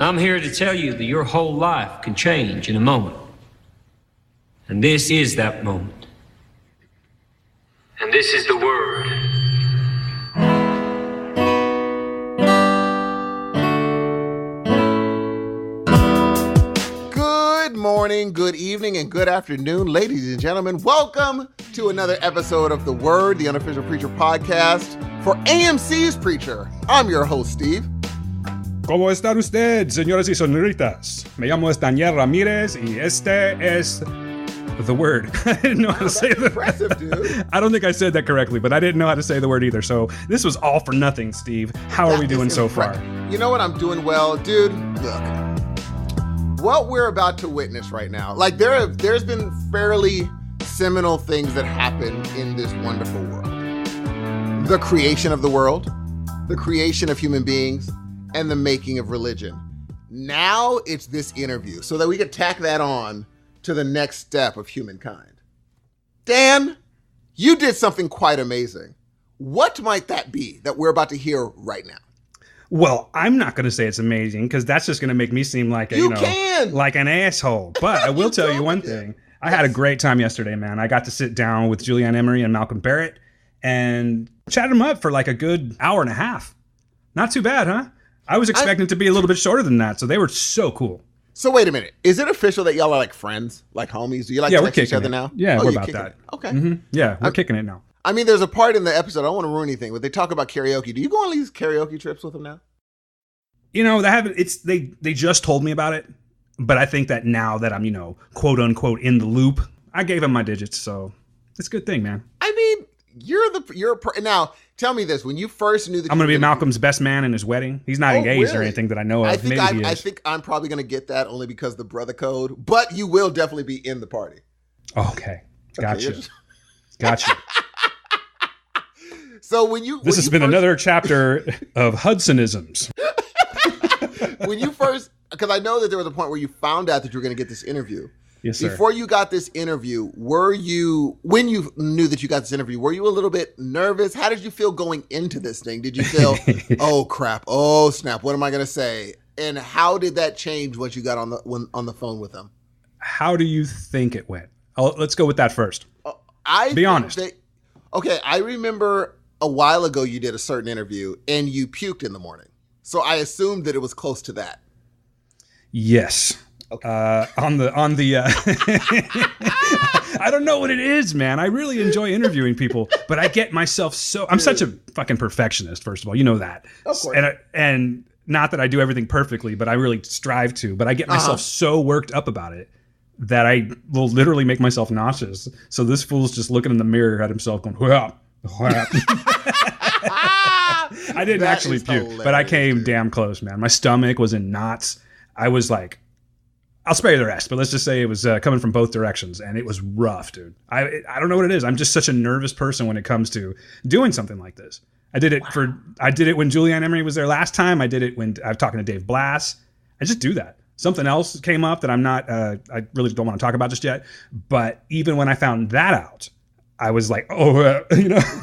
I'm here to tell you that your whole life can change in a moment. And this is that moment. And this is the word. Good morning, good evening, and good afternoon, ladies and gentlemen. Welcome to another episode of The Word, the unofficial Preacher podcast for AMC's Preacher. I'm your host, Steve. ¿Cómo está usted, señoras y señoritas? Me llamo Daniel Ramirez, y este es The Word. I didn't know how to say that. Impressive, dude. I don't think I said that correctly, but I didn't know how to say the word either. So this was all for nothing, Steve. How are we doing so far? You know what? I'm doing well. Dude, look. What we're about to witness right now, like there's been fairly seminal things that happen in this wonderful world. The creation of the world, the creation of human beings, and the making of religion. Now it's this interview so that we could tack that on to the next step of humankind. Dan, you did something quite amazing. What might that be that we're about to hear right now? Well, I'm not going to say it's amazing because that's just going to make me seem like like an asshole. But I will tell you one thing. I had a great time yesterday, man. I got to sit down with Julie and Emery and Malcom Barrett and chat them up for like a good hour and a half. Not too bad, huh? I was expecting it to be a little bit shorter than that, so they were so cool. So wait a minute. Is it official that y'all are like friends, like homies? Do you like text each other now? Yeah, we're about that. It. Okay. Mm-hmm. Yeah, we're kicking it now. I mean, there's a part in the episode, I don't want to ruin anything, but they talk about karaoke. Do you go on these karaoke trips with them now? You know, they just told me about it, but I think that now that I'm, quote unquote in the loop, I gave them my digits, so it's a good thing, man. I mean, now tell me this: when you first knew that I'm going to be Malcolm's best man in his wedding, he's not engaged or anything that I know of. I think I'm probably going to get that only because of the brother code, but you will definitely be in the party. Okay, gotcha. Gotcha. So this has been another chapter of Hudsonisms. When you first, because I know that there was a point where you found out that you were going to get this interview. Yes, sir. Before you got this interview, when you knew that you got this interview, were you a little bit nervous? How did you feel going into this thing? Did you feel, oh crap, oh snap, what am I going to say? And how did that change once you got on the phone with them? How do you think it went? Let's go with that first. Be honest. I remember a while ago you did a certain interview and you puked in the morning. So I assumed that it was close to that. Yes. Okay. On the I don't know what it is, man. I really enjoy interviewing people, but I get myself I'm such a fucking perfectionist, first of all. You know that. Of course. And not that I do everything perfectly, but I really strive to. But I get myself so worked up about it that I will literally make myself nauseous. So this fool's just looking in the mirror at himself going, whap. I didn't actually puke, but I came damn close, man. My stomach was in knots. I was like, I'll spare you the rest, but let's just say it was coming from both directions, and it was rough, dude. I don't know what it is. I'm just such a nervous person when it comes to doing something like this. I did it when Julie and Emery was there last time. I did it when I was talking to Dave Blass. I just do that. Something else came up that I'm not, I really don't want to talk about just yet. But even when I found that out, I was like,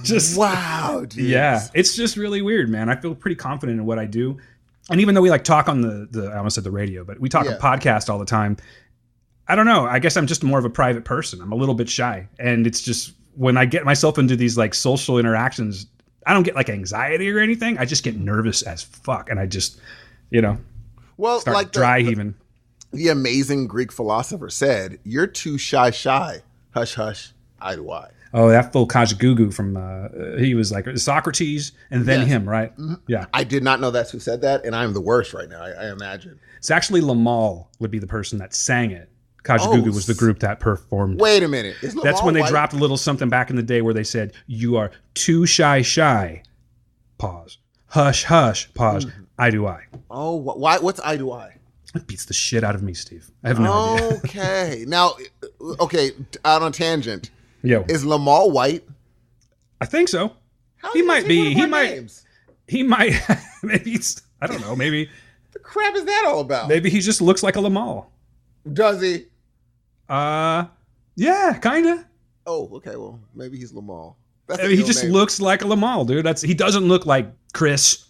just wow, dude. Yeah, it's just really weird, man. I feel pretty confident in what I do. And even though we talk on the I almost said the radio, but we talk on podcast all the time. I don't know. I guess I'm just more of a private person. I'm a little bit shy. And it's just when I get myself into these social interactions, I don't get anxiety or anything. I just get nervous as fuck. And I just, start dry heaving. The amazing Greek philosopher said, "You're too shy. Hush, hush, eye to eye." Oh, that full Kajagoogoo from, he was like Socrates and then him, right? Mm-hmm. Yeah. I did not know that's who said that, and I'm the worst right now, I imagine. It's actually Lamal would be the person that sang it. Kajagoogoo was the group that performed. Wait a minute. That's when they dropped a little something back in the day where they said, "You are too shy, pause. Hush, hush, pause, eye to eye." Oh, why? What's eye to eye? It beats the shit out of me, Steve. I have no idea. Okay. Now, out on tangent. Yo. Is Lamal white? I think so. He might be. He might. Maybe I don't know. Maybe. The crap is that all about? Maybe he just looks like a Lamal. Does he? Yeah, kinda. Oh, okay. Well, maybe he's Lamal. He just looks like a Lamal, dude. He doesn't look like Chris.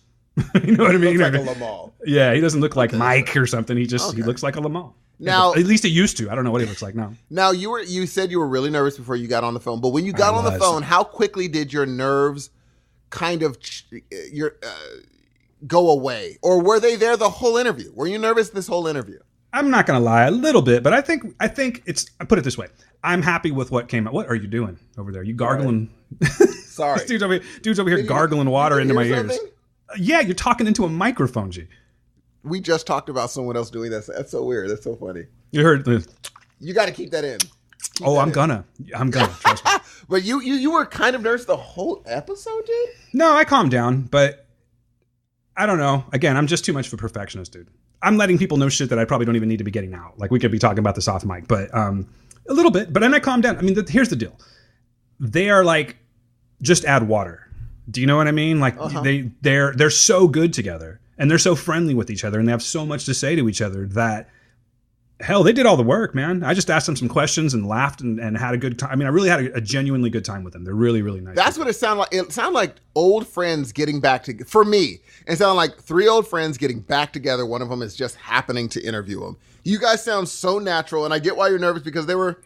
You know what I mean? He looks like a Lamal. Yeah, he doesn't look like Mike or something. He looks like a Lamal. Now, at least he used to. I don't know what he looks like now. Now, you said you were really nervous before you got on the phone, but when you got on the phone, how quickly did your nerves kind of go away? Or were they there the whole interview? Were you nervous this whole interview? I'm not going to lie, a little bit, but I think I put it this way. I'm happy with what came out. What are you doing over there? You gargling? Sorry. Dude's over here gargling water into my ears. Yeah, you're talking into a microphone, G. We just talked about someone else doing that. That's so weird. That's so funny. You heard You got to keep that in. I'm gonna. Trust me. But you were kind of nervous the whole episode, dude? No, I calmed down, but I don't know. Again, I'm just too much of a perfectionist, dude. I'm letting people know shit that I probably don't even need to be getting out. Like, we could be talking about this off mic, but a little bit. But then I calmed down. I mean, here's the deal. They are like, just add water. Do you know what I mean? Like, they're so good together, and they're so friendly with each other, and they have so much to say to each other that, hell, they did all the work, man. I just asked them some questions and laughed and had a good time. I mean, I really had a genuinely good time with them. They're really, really nice. That's people. what it sounded like. It sounded like old friends getting back together. For me, it sounded like three old friends getting back together. One of them is just happening to interview them. You guys sound so natural, and I get why you're nervous, because they're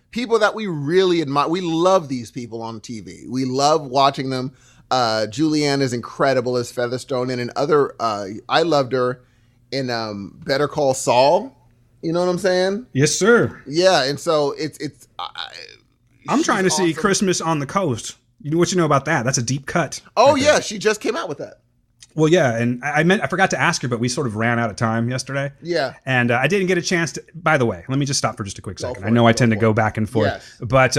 people that we really admire. We love these people on TV. We love watching them. Julianne is incredible as Featherstone, and in other, I loved her in Better Call Saul. You know what I'm saying? Yes, sir. Yeah, and so I'm trying to see Christmas on the Coast. You know what you know about that? That's a deep cut. Oh right yeah, she just came out with that. Well, yeah, and I forgot to ask her, but we sort of ran out of time yesterday. Yeah. And I didn't get a chance to. By the way, let me just stop for just a quick second. I know I tend to go back and forth, yes. But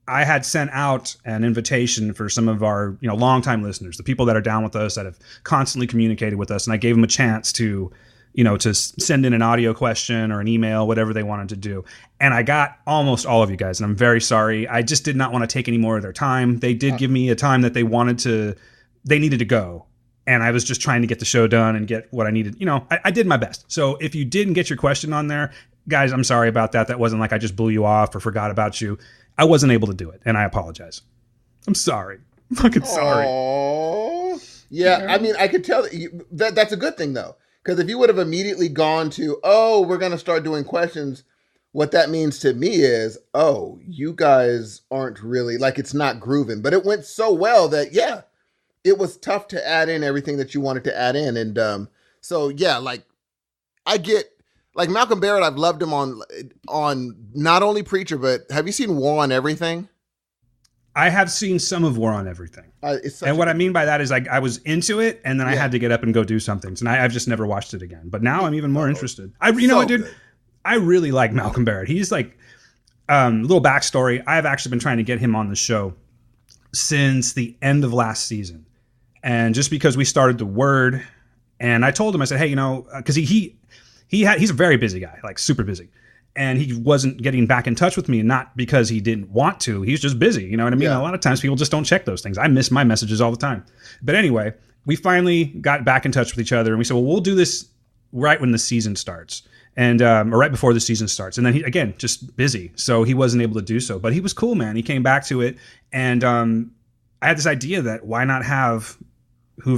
I had sent out an invitation for some of our longtime listeners, the people that are down with us, that have constantly communicated with us, and I gave them a chance to send in an audio question or an email, whatever they wanted to do. And I got almost all of you guys, and I'm very sorry. I just did not want to take any more of their time. They did give me a time that they needed to go. And I was just trying to get the show done and get what I needed. I did my best. So if you didn't get your question on there, guys, I'm sorry about that. That wasn't like I just blew you off or forgot about you. I wasn't able to do it, and I apologize. I'm sorry. I'm fucking sorry. Aww. Yeah, I mean, I could tell that's a good thing, though. Because if you would have immediately gone to, we're going to start doing questions, what that means to me is, you guys aren't really, like, it's not grooving. But it went so well that, yeah, it was tough to add in everything that you wanted to add in. And so, yeah, like, I get, like, Malcolm Barrett, I've loved him on not only Preacher, but have you seen War on Everything? I have seen some of War on Everything. And what I mean by that is, like, I was into it, and then I had to get up and go do something. And I've just never watched it again. But now I'm even more interested. Dude? I really like Malcolm Barrett. He's like, little backstory. I've actually been trying to get him on the show since the end of last season. And just because we started The Word, and I told him, I said, hey, because he's a very busy guy, like super busy. And he wasn't getting back in touch with me, not because he didn't want to. He's just busy. You know what I mean? Yeah. A lot of times people just don't check those things. I miss my messages all the time. But anyway, we finally got back in touch with each other, and we said, well, we'll do this right when the season starts. And or right before the season starts. And then he, again, just busy. So he wasn't able to do so. But he was cool, man. He came back to it. And I had this idea that why not have I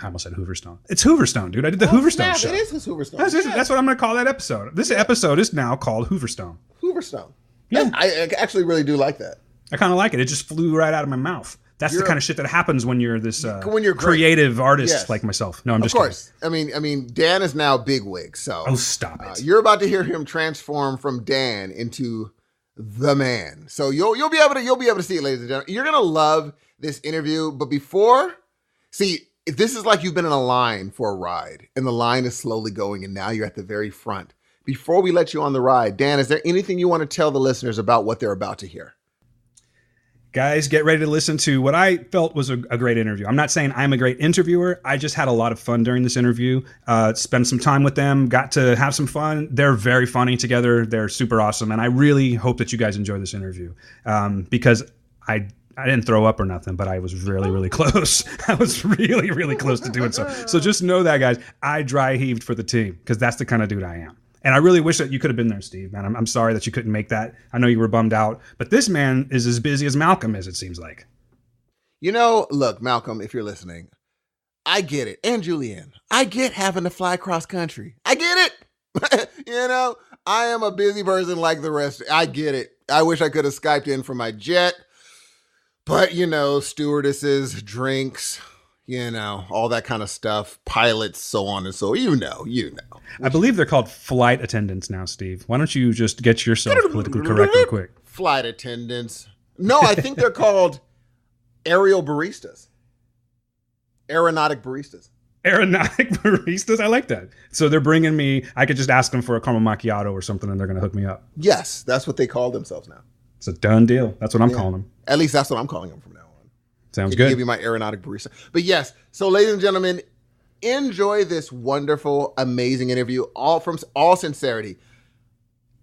almost said Hooverstone. It's Hooverstone, dude. I did the Hooverstone show. It is his Hooverstone. That's what I'm going to call that episode. This episode is now called Hooverstone. Hooverstone. Yeah. I actually really do like that. I kind of like it. It just flew right out of my mouth. That's the kind of shit that happens when you're this you're creative artist like myself. No, I'm just kidding. Of course. I mean, Dan is now bigwig, so. Oh, stop it. You're about to hear him transform from Dan into the man. So you'll be able to see it, ladies and gentlemen. You're gonna love this interview, but if this is like you've been in a line for a ride, and the line is slowly going, and now you're at the very front. Before we let you on the ride, Dan, is there anything you want to tell the listeners about what they're about to hear? Guys, get ready to listen to what I felt was a great interview. I'm not saying I'm a great interviewer. I just had a lot of fun during this interview. Spent some time with them, got to have some fun. They're very funny together. They're super awesome. And I really hope that you guys enjoy this interview because I didn't throw up or nothing, but I was really, really close. I was really, really close to doing so. So just know that, guys, I dry heaved for the team because that's the kind of dude I am. And I really wish that you could have been there, Steve, man. I'm sorry that you couldn't make that. I know you were bummed out, but this man is as busy as Malcolm is, it seems like. Look, Malcolm, if you're listening, I get it. And Julianne, I get having to fly cross country. I get it. I am a busy person like the rest. I get it. I wish I could have Skyped in from my jet. But, stewardesses, drinks, all that kind of stuff, pilots, so on and so, I believe they're called flight attendants now, Steve. Why don't you just get yourself politically correct real quick? Flight attendants. No, I think they're called aerial baristas. Aeronautic baristas. Aeronautic baristas? I like that. So they're bringing me, I could just ask them for a caramel macchiato or something and they're going to hook me up. Yes, that's what they call themselves now. It's a done deal. That's what I'm calling them. At least that's what I'm calling them from now on. Sounds good. Give you my aeronautic barista. But yes, so ladies and gentlemen, enjoy this wonderful, amazing interview, all sincerity.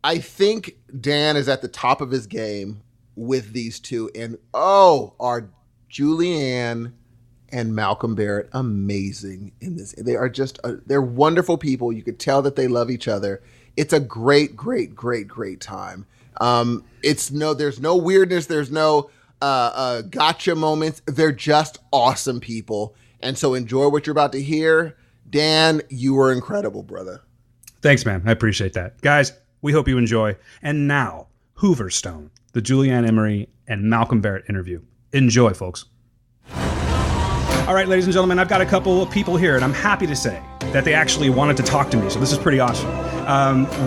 I think Dan is at the top of his game with these two. And are Julianne and Malcolm Barrett amazing in this. They are just, they're wonderful people. You could tell that they love each other. It's a great, great, great, great time. There's no weirdness. There's no gotcha moments. They're just awesome people. And so enjoy what you're about to hear. Dan, you were incredible, brother. Thanks, man. I appreciate that. Guys, we hope you enjoy. And now, Hooverstone, the Julianne Emery and Malcolm Barrett interview. Enjoy, folks. All right, ladies and gentlemen, I've got a couple of people here, and I'm happy to say that they actually wanted to talk to me, so this is pretty awesome.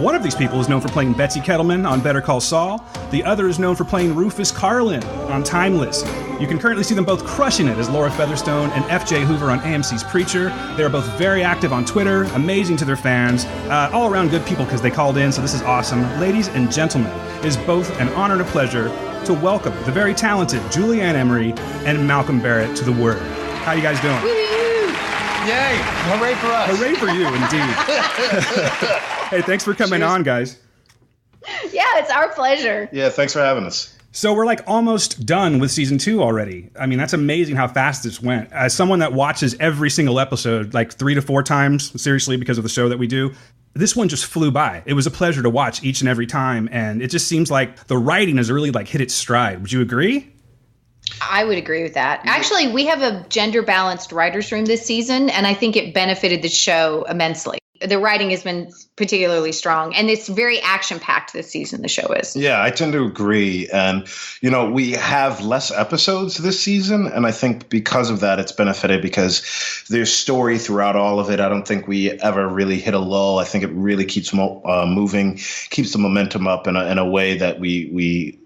One of these people is known for playing Betsy Kettleman on Better Call Saul. The other is known for playing Rufus Carlin on Timeless. You can currently see them both crushing it as Laura Featherstone and F.J. Hoover on AMC's Preacher. They are both very active on Twitter, amazing to their fans, all around good people because they called in, so this is awesome. Ladies and gentlemen, it is both an honor and a pleasure to welcome the very talented Julianne Emery and Malcolm Barrett to the Word. How you guys doing? Woo! Yay! Hooray for us! Hooray for you, indeed. Hey, thanks for coming on, guys. Yeah, it's our pleasure. Yeah, thanks for having us. So we're like almost done with season 2 already. I mean, that's amazing how fast this went. As someone that watches every single episode like 3 to 4 times, seriously, because of the show that we do, this one just flew by. It was a pleasure to watch each and every time, and it just seems like the writing has really like hit its stride. Would you agree? I would agree with that. Actually, we have a gender-balanced writer's room this season, and I think it benefited the show immensely. The writing has been particularly strong, and it's very action-packed this season, the show is. Yeah, I tend to agree. And, we have less episodes this season, and I think because of that, it's benefited because there's story throughout all of it. I don't think we ever really hit a lull. I think it really keeps moving, keeps the momentum up in a way that we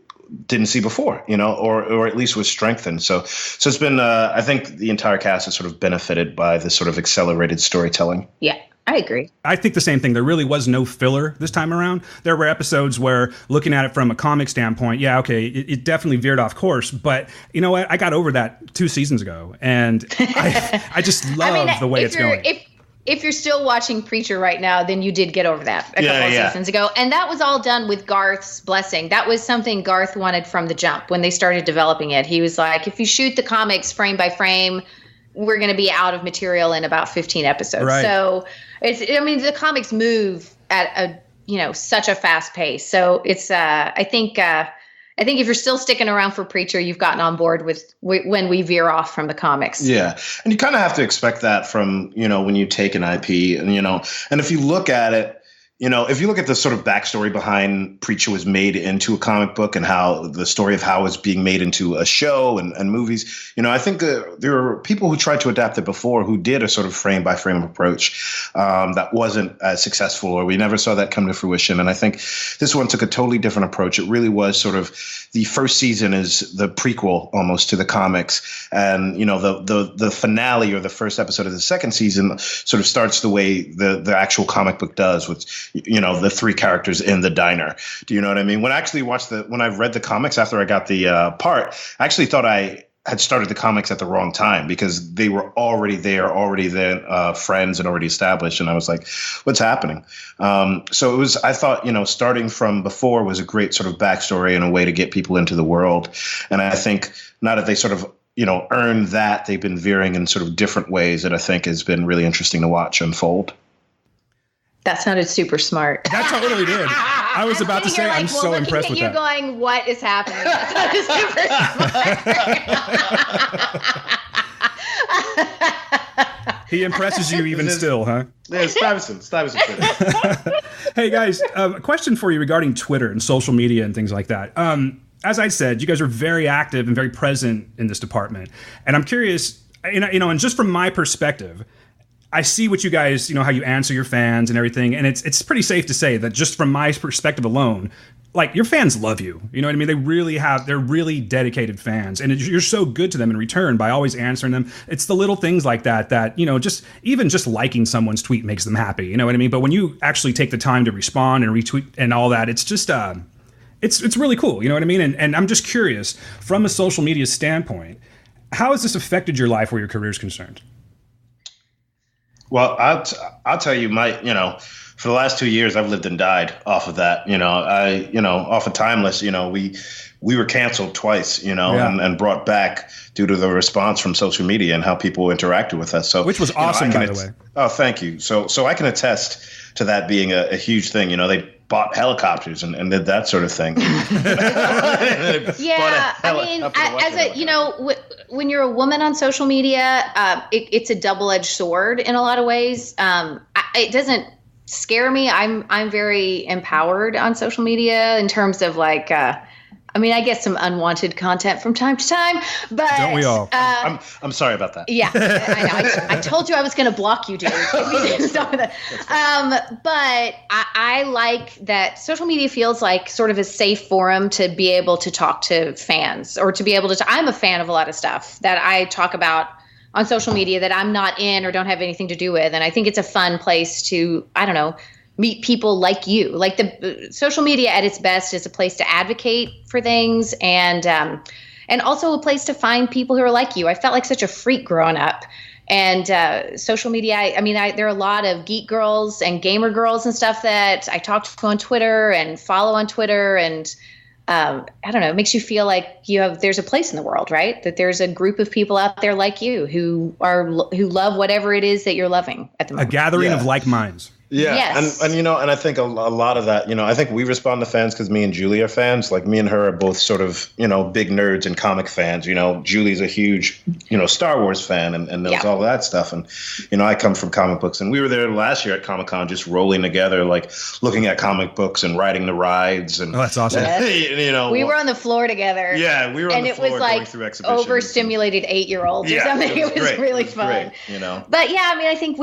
didn't see before, or at least was strengthened. So it's been, I think the entire cast has sort of benefited by this sort of accelerated storytelling. Yeah, I agree. I think the same thing. There really was no filler this time around. There were episodes where, looking at it from a comic standpoint, yeah, okay, it definitely veered off course. But you know what? I got over that 2 seasons ago, and I just love the way it's going. If you're still watching Preacher right now, then you did get over that a couple of seasons ago. And that was all done with Garth's blessing. That was something Garth wanted from the jump when they started developing it. He was like, if you shoot the comics frame by frame, we're going to be out of material in about 15 episodes. Right. So the comics move at such a fast pace. So it's, I think if you're still sticking around for Preacher, you've gotten on board with when we veer off from the comics. Yeah. And you kind of have to expect that from, when you take an IP and, and if you look at it, if you look at the sort of backstory behind Preacher was made into a comic book and how the story of how it's being made into a show and movies, I think there were people who tried to adapt it before who did a sort of frame by frame approach that wasn't as successful, or we never saw that come to fruition. And I think this one took a totally different approach. It really was sort of the first season is the prequel almost to the comics. And, the finale or the first episode of the second season sort of starts the way the actual comic book does with, the 3 characters in the diner. Do you know what I mean? When I actually when I read the comics after I got the part, I actually thought I had started the comics at the wrong time because they were already there, friends and already established. And I was like, what's happening? So I thought, starting from before was a great sort of backstory and a way to get people into the world. And I think now that they sort of, earned that, they've been veering in sort of different ways that I think has been really interesting to watch unfold. That sounded super smart. That totally did. I was about to say, I'm so impressed with that. You're going, what is happening? That sounded super smart. He impresses you even still, huh? Yeah, Stuyvesant. Hey, guys, a question for you regarding Twitter and social media and things like that. As I said, you guys are very active and very present in this department. And I'm curious, and just from my perspective, I see what you guys, how you answer your fans and everything. And it's pretty safe to say that just from my perspective alone, like, your fans love you. You know what I mean? They're really dedicated fans. And you're so good to them in return by always answering them. It's the little things like that, just liking someone's tweet makes them happy. You know what I mean? But when you actually take the time to respond and retweet and all that, it's just, it's really cool. You know what I mean? And I'm just curious, from a social media standpoint, how has this affected your life where your career is concerned? Well, I'll tell you, for the last 2 years, I've lived and died off of that. Off of Timeless, we were canceled twice, and brought back due to the response from social media and how people interacted with us. So, which was awesome, by the way. Oh, thank you. So I can attest to that being a huge thing. They bought helicopters and did that sort of thing. When you're a woman on social media, it's a double-edged sword in a lot of ways. It doesn't scare me. I'm very empowered on social media in terms of I guess some unwanted content from time to time, but don't we all? I'm sorry about that. Yeah, I know. I told you I was going to block you, dude. If you didn't stop that. But I like that social media feels like sort of a safe forum to be able to talk to fans, or to be able to. I'm a fan of a lot of stuff that I talk about on social media that I'm not in or don't have anything to do with, and I think it's a fun place to, meet people like you. Like, the social media at its best is a place to advocate for things, and also a place to find people who are like you. I felt like such a freak growing up, and social media. There are a lot of geek girls and gamer girls and stuff that I talk to on Twitter and follow on Twitter, and it makes you feel like there's a place in the world, right? That there's a group of people out there like you who love whatever it is that you're loving at the moment. A gathering of like minds. Yeah. Yes. And I think a lot of that, I think we respond to fans because me and Julie are fans. Like, me and her are both sort of, big nerds and comic fans. Julie's a huge, Star Wars fan and knows all that stuff. And, I come from comic books, and we were there last year at Comic-Con just rolling together, like looking at comic books and riding the rides. And oh, that's awesome. Yes. We were on the floor together. Yeah, we were on the floor going through exhibitions. Overstimulated 8-year-olds or something. It was really fun. Great, But I think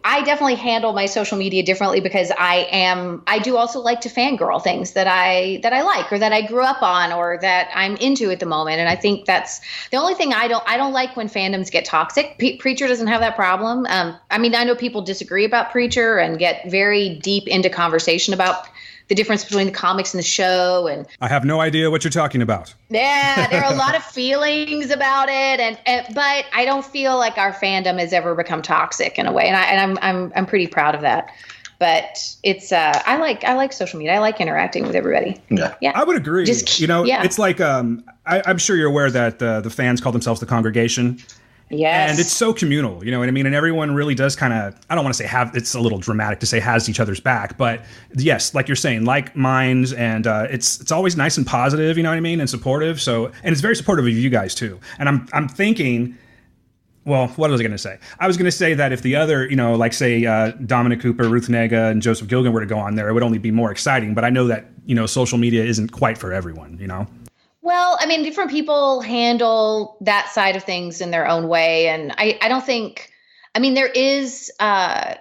I definitely handle my social media differently because I do also like to fangirl things that I like, or that I grew up on, or that I'm into at the moment. And I think that's the only thing I don't like when fandoms get toxic. Preacher doesn't have that problem. I know people disagree about Preacher and get very deep into conversation about the difference between the comics and the show. And I have no idea what you're talking about. Yeah, there are a lot of feelings about it, but I don't feel like our fandom has ever become toxic in a way, and I'm pretty proud of that. But it's I like social media. I like interacting with everybody. Yeah, I would agree. It's like I'm sure you're aware that the fans call themselves the congregation. Yes. And it's so communal, you know what I mean? And everyone really does kind of, I don't want to say it's a little dramatic to say has each other's back, but yes, like you're saying, like minds, and it's always nice and positive, you know what I mean? And supportive. So, and it's very supportive of you guys too. And I'm thinking, well, what was I going to say? I was going to say that if the other, like say Dominic Cooper, Ruth Negga, and Joseph Gilgan were to go on there, it would only be more exciting. But I know that, social media isn't quite for everyone, Well, different people handle that side of things in their own way. And I don't think, there is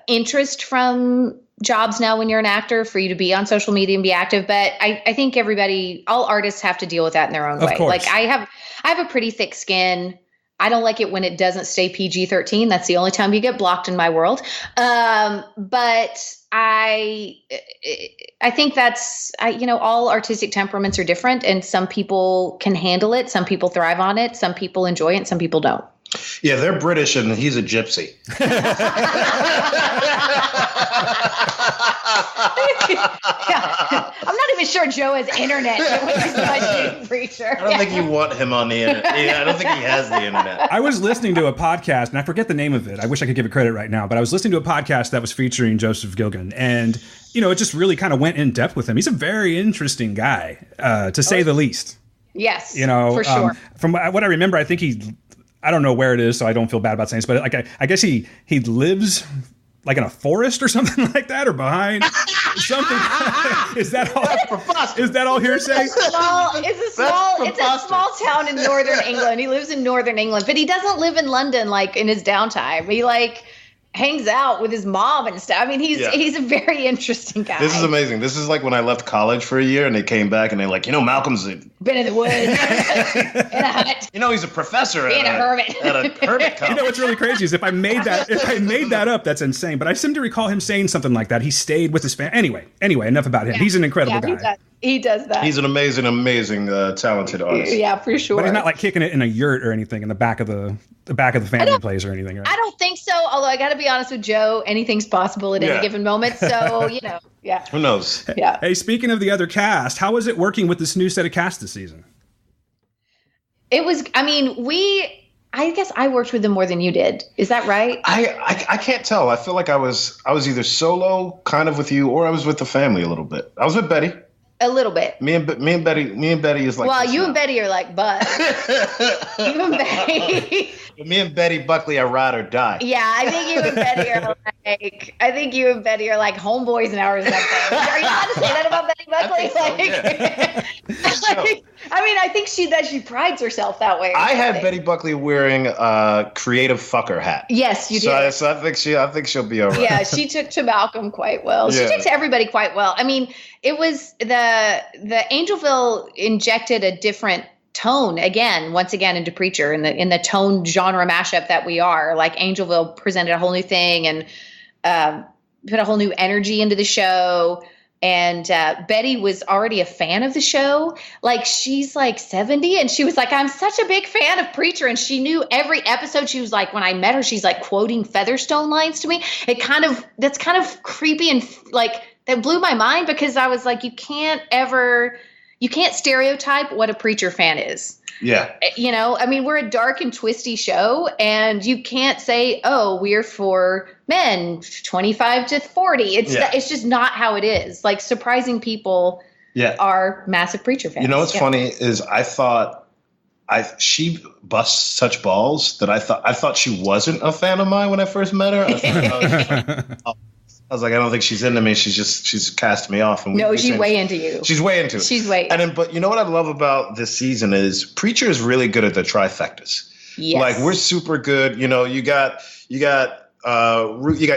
interest from jobs now when you're an actor for you to be on social media and be active. But I think all artists have to deal with that in their own way. Course. Like, I have a pretty thick skin. I don't like it when it doesn't stay PG-13. That's the only time you get blocked in my world. But I think that's, all artistic temperaments are different, and some people can handle it. Some people thrive on it. Some people enjoy it. And some people don't. Yeah, they're British and he's a gypsy. I'm not even sure Joe has internet. Preacher. I don't think you want him on the internet. Yeah, I don't think he has the internet. I was listening to a podcast, and I forget the name of it. I wish I could give it credit right now, but I was listening to a podcast that was featuring Joseph Gilgan, and it just really kind of went in depth with him. He's a very interesting guy, to say the least. Yes, for sure. From what I remember, I think I don't know where it is, so I don't feel bad about saying this, but like I guess he lives like in a forest or something like that, or behind something. Is that all? Is that all hearsay? It's a small town in northern England. He lives in northern England, but he doesn't live in London like in his downtime. He like hangs out with his mom and stuff. I mean, he's a very interesting guy. This is amazing. This is like when I left college for a year and they came back and they're like, Malcolm's been in the woods in a hut. He's a professor being a hermit at a hermit college. What's really crazy is if I made that up, that's insane. But I seem to recall him saying something like that. He stayed with his family. Anyway, enough about him. Yeah. He's an incredible guy. He does that. He's an amazing, talented artist. Yeah, for sure. But he's not like kicking it in a yurt or anything in the back of the family place or anything. Right? I don't think so. Although I got to be honest with Joe, anything's possible at any given moment. So yeah. Who knows? Yeah. Hey, speaking of the other cast, how was it working with this new set of cast this season? It was. I mean, I guess I worked with them more than you did. Is that right? I can't tell. I feel like I was either solo, kind of with you, or I was with the family a little bit. I was with Betty. A little bit. Me and Betty is like. Well, you and Betty are like bud. You and Betty. Me and Betty Buckley are ride or die. Yeah, I think you and Betty are like homeboys now or something. Are you allowed to say that about Betty Buckley? I mean, I think she prides herself that way. I had Betty Buckley wearing a creative fucker hat. Yes, you did. So I think she'll be all right. Yeah, she took to Malcolm quite well. She took to everybody quite well. I mean, it was the Angelville injected a different tone once again into Preacher in the tone genre mashup that we are. Like Angelville presented a whole new thing and put a whole new energy into the show. And Betty was already a fan of the show. Like she's like 70 and she was like, I'm such a big fan of Preacher. And she knew every episode. She was like, when I met her, she's like quoting Featherstone lines to me. That's kind of creepy and like that blew my mind because I was like, you can't stereotype what a Preacher fan is. Yeah. I mean, we're a dark and twisty show and you can't say, oh, we're for men 25 to 40. It's just not how it is. Like surprising people are massive Preacher fans. What's funny is I thought she busts such balls that I thought she wasn't a fan of mine when I first met her. I was like, I don't think she's into me. She's cast me off. And she's way into you. She's way into it. She's way. But you know what I love about this season is Preacher is really good at the trifectas. Yes. Like we're super good. You got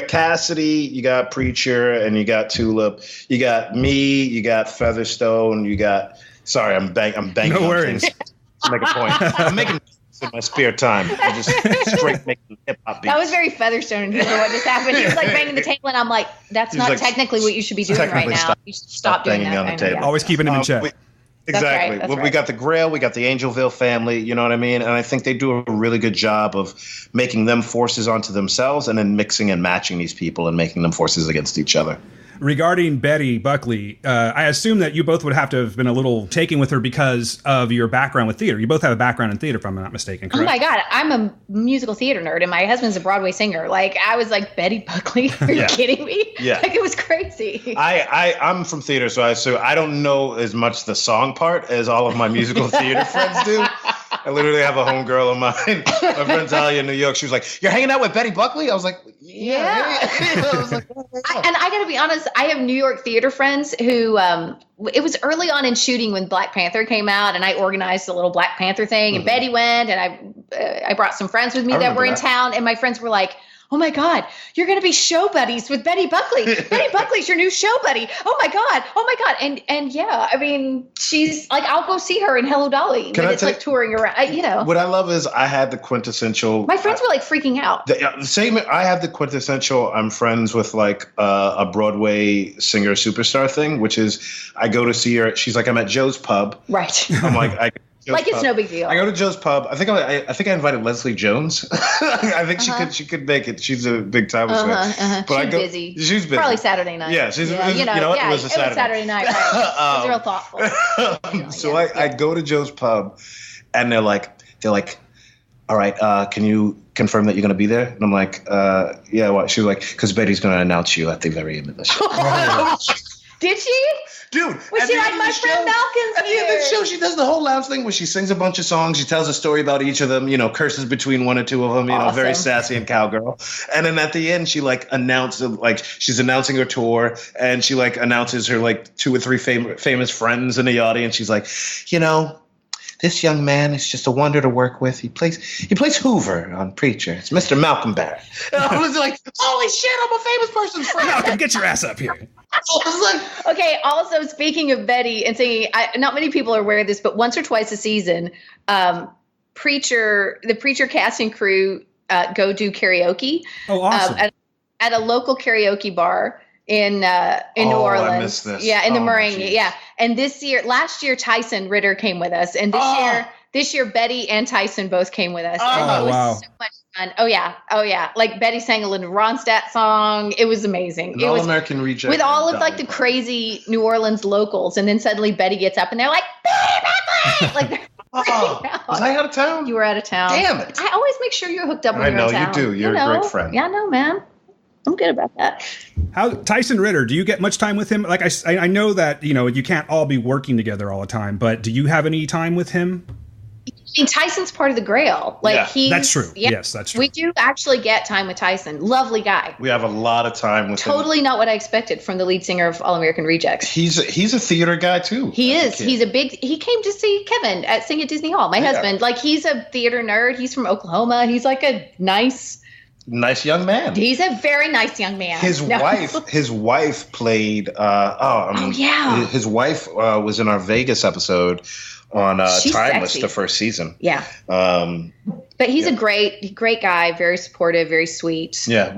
Cassidy, you got Preacher, and you got Tulip. You got me. You got Featherstone. You got. Sorry, I'm banging. No worries. To make a point. I'm making in my spare time. I'm just straight making hip hop beats. That was very Featherstone for what just happened. He was like banging the table, and I'm like, that's not technically what you should be doing right now. You should stop doing banging that. on the table. Always keeping him in check. Exactly. That's right. We got the Grail, we got the Angelville family, you know what I mean? And I think they do a really good job of making them forces onto themselves and then mixing and matching these people and making them forces against each other. Regarding Betty Buckley, I assume that you both would have to have been a little taken with her because of your background with theater. You both have a background in theater, if I'm not mistaken, correct? Oh my God, I'm a musical theater nerd, and my husband's a Broadway singer. Like, I was like, Betty Buckley? Are you kidding me? Yeah. Like, it was crazy. I'm from theater, so I don't know as much the song part as all of my musical theater friends do. I literally have a homegirl of mine, my friend Talia in New York. She was like, "You're hanging out with Betty Buckley?" I was like, "Yeah." I was like, and I got to be honest, I have New York theater friends who, it was early on in shooting when Black Panther came out, and I organized a little Black Panther thing, and Betty went, and I brought some friends with me that were in town, and my friends were like, oh my God, you're going to be show buddies with Betty Buckley. Betty Buckley's your new show buddy. Oh my God. And yeah, I mean, she's like, I'll go see her in Hello Dolly. But it's like touring around, What I love is I had the quintessential. My friends were like freaking out. The same. I have the quintessential. I'm friends with like a Broadway singer superstar thing, which is I go to see her. She's like, I'm at Joe's Pub. Right. I'm like, like it's no big deal. I go to Joe's Pub. I think I invited Leslie Jones. I think she could make it. She's a big time singer. But she's busy. She's busy. Probably Saturday night. Yeah, she's it was a Saturday. It was Saturday night. Right. It was real thoughtful. So I go to Joe's Pub, and they're like, all right, can you confirm that you're going to be there? And I'm like, yeah. What? She was like, because Betty's going to announce you at the very end of the show. Did she? Dude, was she like my friend Malcolm's At the end of the show, she does the whole lounge thing where she sings a bunch of songs. She tells a story about each of them, curses between one or two of them, awesome. Very sassy and cowgirl. And then at the end, she announces, she's announcing her tour, and she announces her 2 or 3 famous friends in the audience. She's like, this young man is just a wonder to work with. He plays Hoover on Preacher. It's Mr. Malcolm Barrett. And I was like, holy shit, I'm a famous person's friend. Malcolm, get your ass up here. I was like, okay, also speaking of Betty and singing, not many people are aware of this, but once or twice a season, the Preacher cast and crew go do karaoke. Oh, awesome. At a local karaoke bar in New Orleans. I missed this. Yeah, in the Meringue. Geez. Yeah. And last year Tyson Ritter came with us, and this year Betty and Tyson both came with us. And it was so much fun. Oh yeah. Like Betty sang a Linda Ronstadt song. It was amazing. It was American Reject with all of the crazy New Orleans locals, and then suddenly Betty gets up and they're like, like they're was I out of town? You were out of town. Damn it! I always make sure you're hooked up when I you're know in town. you do. You're a great friend. Yeah, I know, man. I'm good about that. How Tyson Ritter? Do you get much time with him? Like I know that you can't all be working together all the time, but do you have any time with him? I mean, Tyson's part of the Grail. That's true. Yeah, yes, that's true. We do actually get time with Tyson. Lovely guy. We have a lot of time with him. Totally not what I expected from the lead singer of All American Rejects. He's a theater guy too. He is. He came to see Kevin Sing at Disney Hall. My husband, he's a theater nerd. He's from Oklahoma. He's like a nice young man. He's a very nice young man. His wife played. His wife was in our Vegas episode on Timeless, sexy. the first season. Yeah. But he's a great guy, very supportive, very sweet. Yeah,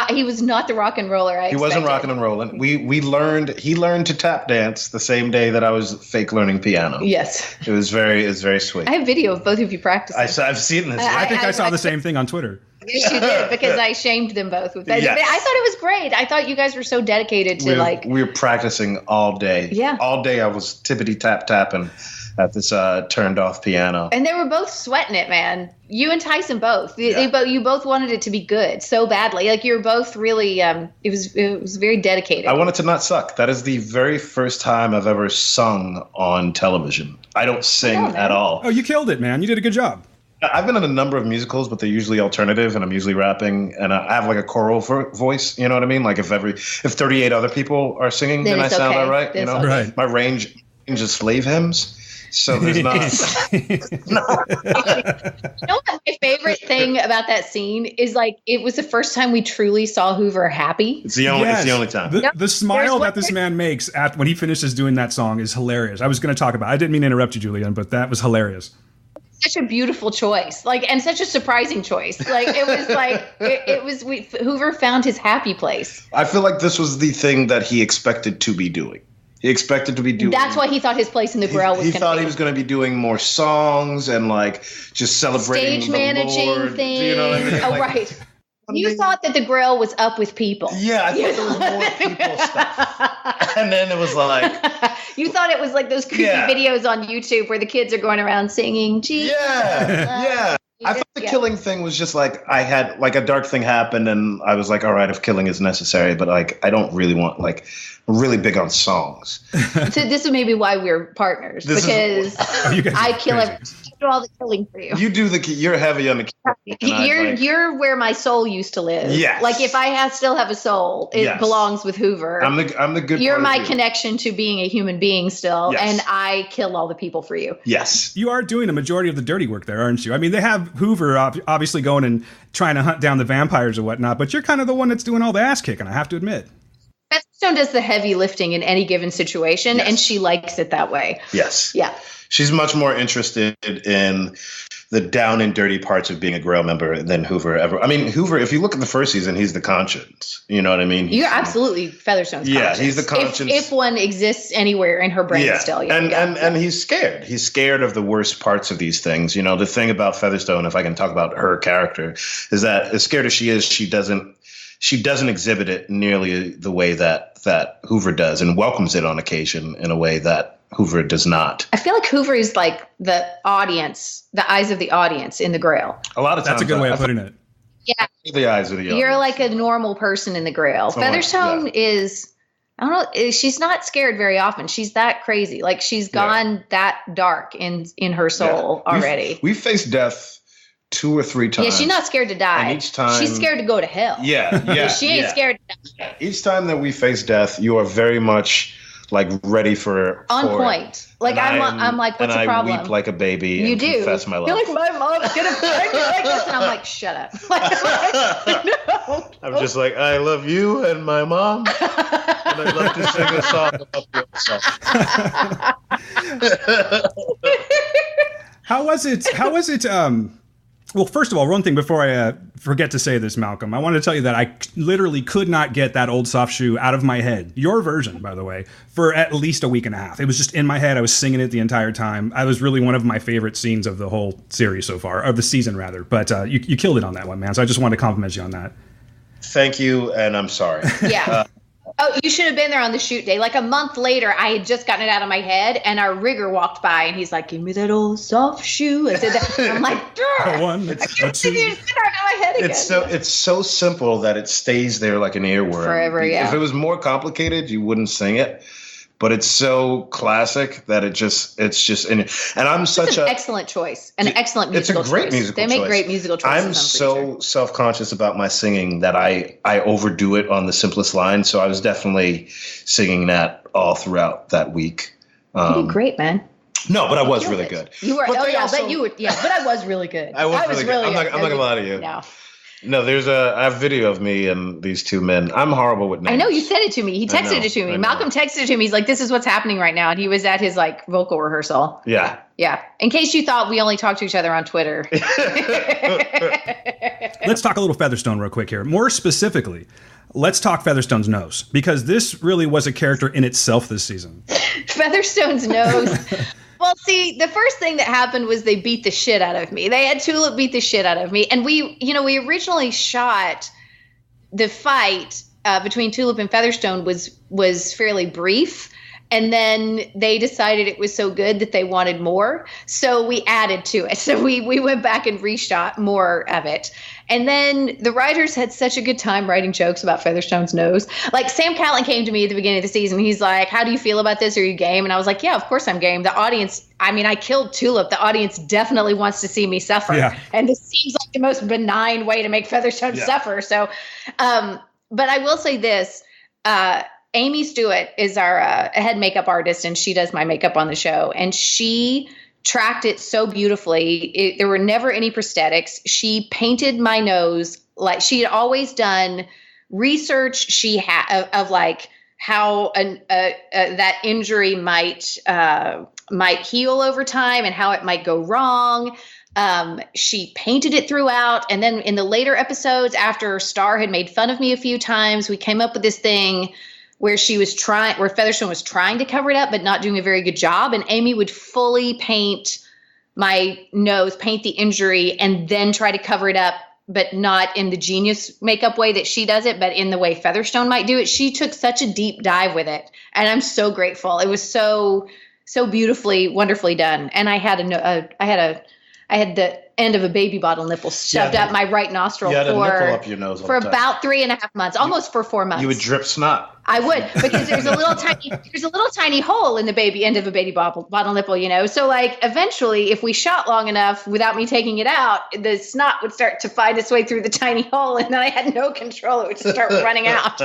he was not the rock and roller I expected. He wasn't rocking and rolling. He learned to tap dance the same day that I was fake learning piano. Yes. It was very sweet. I have video of both of you practicing. I've seen this. I think I saw the same thing on Twitter. Yes, you did, because I shamed them both with that. Yes. I thought it was great. I thought you guys were so dedicated to we were practicing all day. Yeah. All day I was tippity tapping at this turned off piano. And they were both sweating it, man. You and Tyson both. You both wanted it to be good so badly. You were both really it was very dedicated. I wanted to not suck. That is the very first time I've ever sung on television. I don't sing at all. Oh, you killed it, man. You did a good job. I've been in a number of musicals, but they're usually alternative, and I'm usually rapping, and I have a choral voice. You know what I mean? If 38 other people are singing, then I sound all right. Right. My range is slave hymns. So there's not. What my favorite thing about that scene is it was the first time we truly saw Hoover happy. It's the only time. The smile that this man makes when he finishes doing that song is hilarious. I was going to talk about it. I didn't mean to interrupt you, Julian, but that was hilarious. Such a beautiful choice, and such a surprising choice. Hoover found his happy place. I feel like this was the thing that he expected to be doing. He expected to be doing. That's why he thought his place in the Grail was going to be. He thought he was going to be doing more songs and just celebrating stage managing Lord, things. You know what I mean? Oh, right. You thought that the Grail was up with people. Yeah, I thought there was more people stuff. And then it was you thought it was those creepy videos on YouTube where the kids are going around singing Jesus. Yeah. I thought the killing thing was just I had a dark thing happened, and I was like, all right, if killing is necessary, but I don't really want I'm really big on songs. So this is maybe why we're partners, because I kill all the killing for you. You're heavy on the killing. You're where my soul used to live. Yes. If I still have a soul, it belongs with Hoover. I'm the good. You're my connection to being a human being still, and I kill all the people for you. Yes. You are doing a majority of the dirty work there, aren't you? I mean, they have Hoover obviously going and trying to hunt down the vampires or whatnot, but you're kind of the one that's doing all the ass kicking, I have to admit. Featherstone does the heavy lifting in any given situation, and she likes it that way. Yes. Yeah. She's much more interested in the down and dirty parts of being a Grail member than Hoover ever. I mean, Hoover, if you look at the first season, he's the conscience. You know what I mean? You're absolutely Featherstone's conscience. Yeah, he's the conscience. If one exists anywhere in her brain still. And he's scared. He's scared of the worst parts of these things. The thing about Featherstone, if I can talk about her character, is that as scared as she is, she doesn't exhibit it nearly the way that Hoover does, and welcomes it on occasion in a way that Hoover does not. I feel like Hoover is the audience, the eyes of the audience in the Grail. A lot of times. That's a good way of putting it. Yeah. The eyes of the audience. You're like a normal person in the Grail. Featherstone is, I don't know. She's not scared very often. She's that crazy. Like she's gone that dark in her soul already. We faced death 2 or 3 times. Yeah, she's not scared to die. And each time she's scared to go to hell. Yeah. She ain't scared to die. Each time that we face death, you are very much like ready for point. Like I'm like, what's the problem? I weep like a baby. You and do. confess my love. You're like, my mom's gonna break me like this, and I'm like, shut up. No. I'm just like, I love you and my mom, and I'd love to sing a song about yourself. How was it? Well, first of all, one thing before I forget to say this, Malcolm, I wanted to tell you that I literally could not get that old soft shoe out of my head. Your version, by the way, for at least a week and a half. It was just in my head. I was singing it the entire time. I was really one of my favorite scenes of the whole series so far, of the season rather. But you killed it on that one, man. So I just wanted to compliment you on that. Thank you, and I'm sorry. Yeah. Oh, you should have been there on the shoot day. Like a month later, I had just gotten it out of my head, and our rigger walked by, and he's like, "Give me that old soft shoe." I said that. I'm like, one, I can't sit here and sit out of my head again. It's so simple that it stays there like an earworm. Forever, yeah. If it was more complicated, you wouldn't sing it. But it's so classic that it's just and I'm such an excellent choice. An excellent musical choice. It's a great musical choice. They make great musical choices. I'm so self-conscious about my singing that I overdo it on the simplest line. So I was definitely singing that all throughout that week. You did great, man. No, but I was really good. You were. But I bet you would. Yeah, but I was really good. I was really good. I'm not gonna lie to you. No, I have video of me and these 2 men. I'm horrible with names. I know, you sent it to me. He texted it to me. Malcolm texted it to me. He's like, this is what's happening right now. And he was at his like vocal rehearsal. Yeah. Yeah. In case you thought we only talk to each other on Twitter. Let's talk a little Featherstone real quick here. More specifically, let's talk Featherstone's nose, because this really was a character in itself this season. Featherstone's nose. Well, see, the first thing that happened was they beat the shit out of me. They had Tulip beat the shit out of me. And we originally shot the fight between Tulip and Featherstone was fairly brief. And then they decided it was so good that they wanted more. So we added to it. So we went back and reshot more of it. And then the writers had such a good time writing jokes about Featherstone's nose. Like Sam Catlin came to me at the beginning of the season. He's like, how do you feel about this? Are you game? And I was like, yeah, of course I'm game. The audience, I killed Tulip. The audience definitely wants to see me suffer. Yeah. And this seems like the most benign way to make Featherstone suffer. So, but I will say this, Amy Stewart is our head makeup artist, and she does my makeup on the show. And she tracked it so beautifully. There were never any prosthetics. She painted my nose like she had always done research. She had of like how that injury might heal over time and how it might go wrong. She painted it throughout. And then in the later episodes, after Starr had made fun of me a few times, we came up with this thing where where Featherstone was trying to cover it up, but not doing a very good job. And Amy would fully paint my nose, paint the injury, and then try to cover it up, but not in the genius makeup way that she does it, but in the way Featherstone might do it. She took such a deep dive with it. And I'm so grateful. It was so beautifully, wonderfully done. And I had the end of a baby bottle nipple shoved up my right nostril up your nose for about 3.5 months, almost for 4 months. You would drip snot. I would, because there's a little tiny hole in the end of a baby bottle nipple, So like eventually, if we shot long enough without me taking it out, the snot would start to find its way through the tiny hole, and then I had no control. It would just start running out.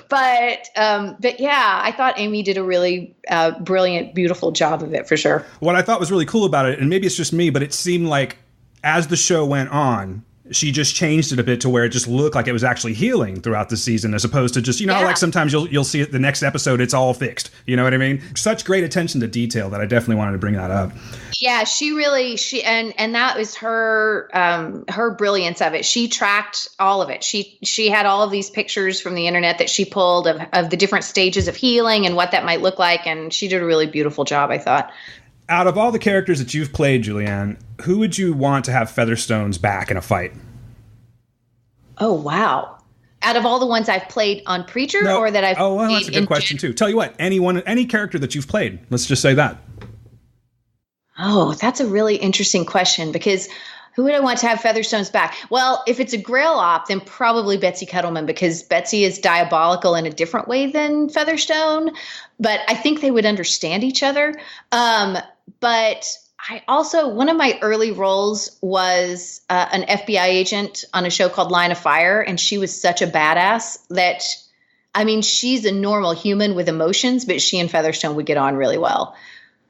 But yeah, I thought Amy did a really brilliant, beautiful job of it for sure. What I thought was really cool about it, and maybe it's just me, but it seemed like as the show went on, she just changed it a bit to where it just looked like it was actually healing throughout the season, as opposed to just, how like sometimes you'll see it the next episode, it's all fixed. You know what I mean? Such great attention to detail that I definitely wanted to bring that up. Yeah, and that was her brilliance of it. She tracked all of it. She had all of these pictures from the internet that she pulled of the different stages of healing and what that might look like. And she did a really beautiful job, I thought. Out of all the characters that you've played, Julianne, who would you want to have Featherstone's back in a fight? Oh, wow. Out of all the ones I've played on Preacher or that I've played that's a good question, too. Tell you what, any character that you've played, let's just say that. Oh, that's a really interesting question, because Who would I want to have Featherstone's back? Well, if it's a Grail op, then probably Betsy Kettleman, because Betsy is diabolical in a different way than Featherstone. But I think they would understand each other. But I also, one of my early roles was an FBI agent on a show called Line of Fire. And she was such a badass that, I mean, she's a normal human with emotions, but she and Featherstone would get on really well.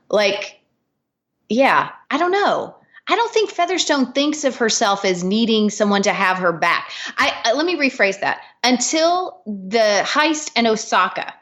Like, yeah, I don't know. I don't think Featherstone thinks of herself as needing someone to have her back. Let me rephrase that. Until the heist in Osaka,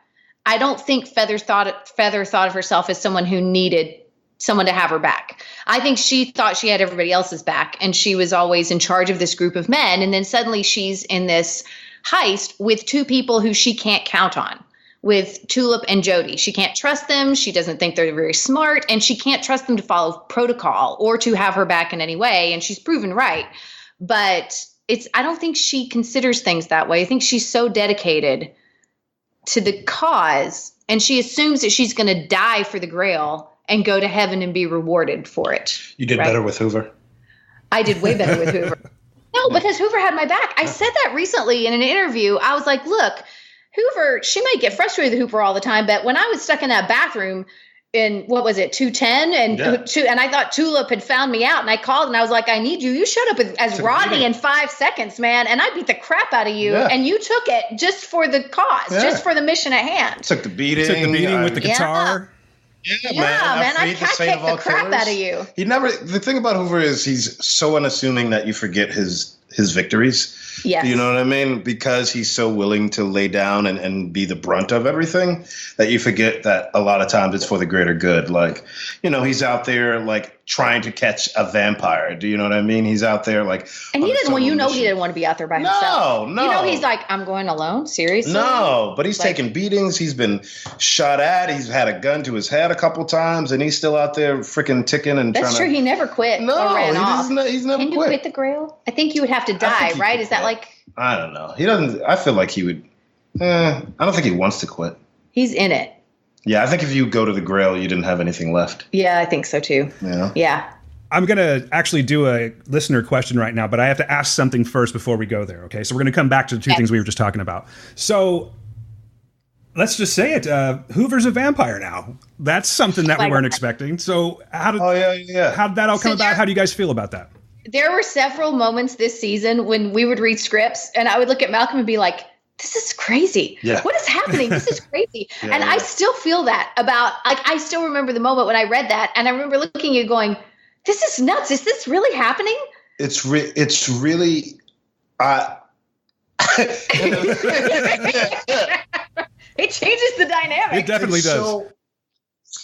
I don't think Feather thought of herself as someone who needed someone to have her back. I think she thought she had everybody else's back, and she was always in charge of this group of men. And then suddenly she's in this heist with two people who she can't count on, with Tulip and Jody. She can't trust them. She doesn't think they're very smart, and she can't trust them to follow protocol or to have her back in any way. And she's proven right. But I don't think she considers things that way. I think she's so dedicated to the cause, and she assumes that she's going to die for the Grail and go to heaven and be rewarded for it. You did better with Hoover. I did way better with Hoover. No, because Hoover had my back. I said that recently in an interview. I was like, look, Hoover, she might get frustrated with Hoover all the time, but when I was stuck in that bathroom in, what was it, 210? And I thought Tulip had found me out, and I called and I was like, I need you. You showed up as Rodney in 5 seconds, man, and I beat the crap out of you, and you took it just for the cause, just for the mission at hand. Took the beating. With the guitar. Yeah, man, I kicked the crap out of you. The thing about Hoover is he's so unassuming that you forget his victories. Yes. You know what I mean? Because he's so willing to lay down and be the brunt of everything that you forget that a lot of times it's for the greater good. Like, you know, he's out there like trying to catch a vampire. Do you know what I mean? He's out there like. And he didn't. Well, you know, he didn't want to be out there by himself. No. You know, he's like, I'm going alone. Seriously. No, but he's taken beatings. He's been shot at. He's had a gun to his head a couple times, and he's still out there freaking ticking and. That's true. He never quit. No, or ran off. He's never quit. Can you quit the Grail? I think you would have to die, right? Is that like? I don't know. He doesn't. I feel like he would. I don't think he wants to quit. He's in it. Yeah, I think if you go to the Grail, you didn't have anything left. Yeah, I think so too. Yeah. I'm going to actually do a listener question right now, but I have to ask something first before we go there, okay? So we're going to come back to the two things we were just talking about. So let's just say it. Hoover's a vampire now. That's something that we weren't expecting. So how did that all come about? How do you guys feel about that? There were several moments this season when we would read scripts and I would look at Malcolm and be like, this is crazy. Yeah. What is happening? This is crazy. I still feel that about, like, I still remember the moment when I read that, and I remember looking at you going, this is nuts. Is this really happening? It's really it changes the dynamic. It definitely does. So,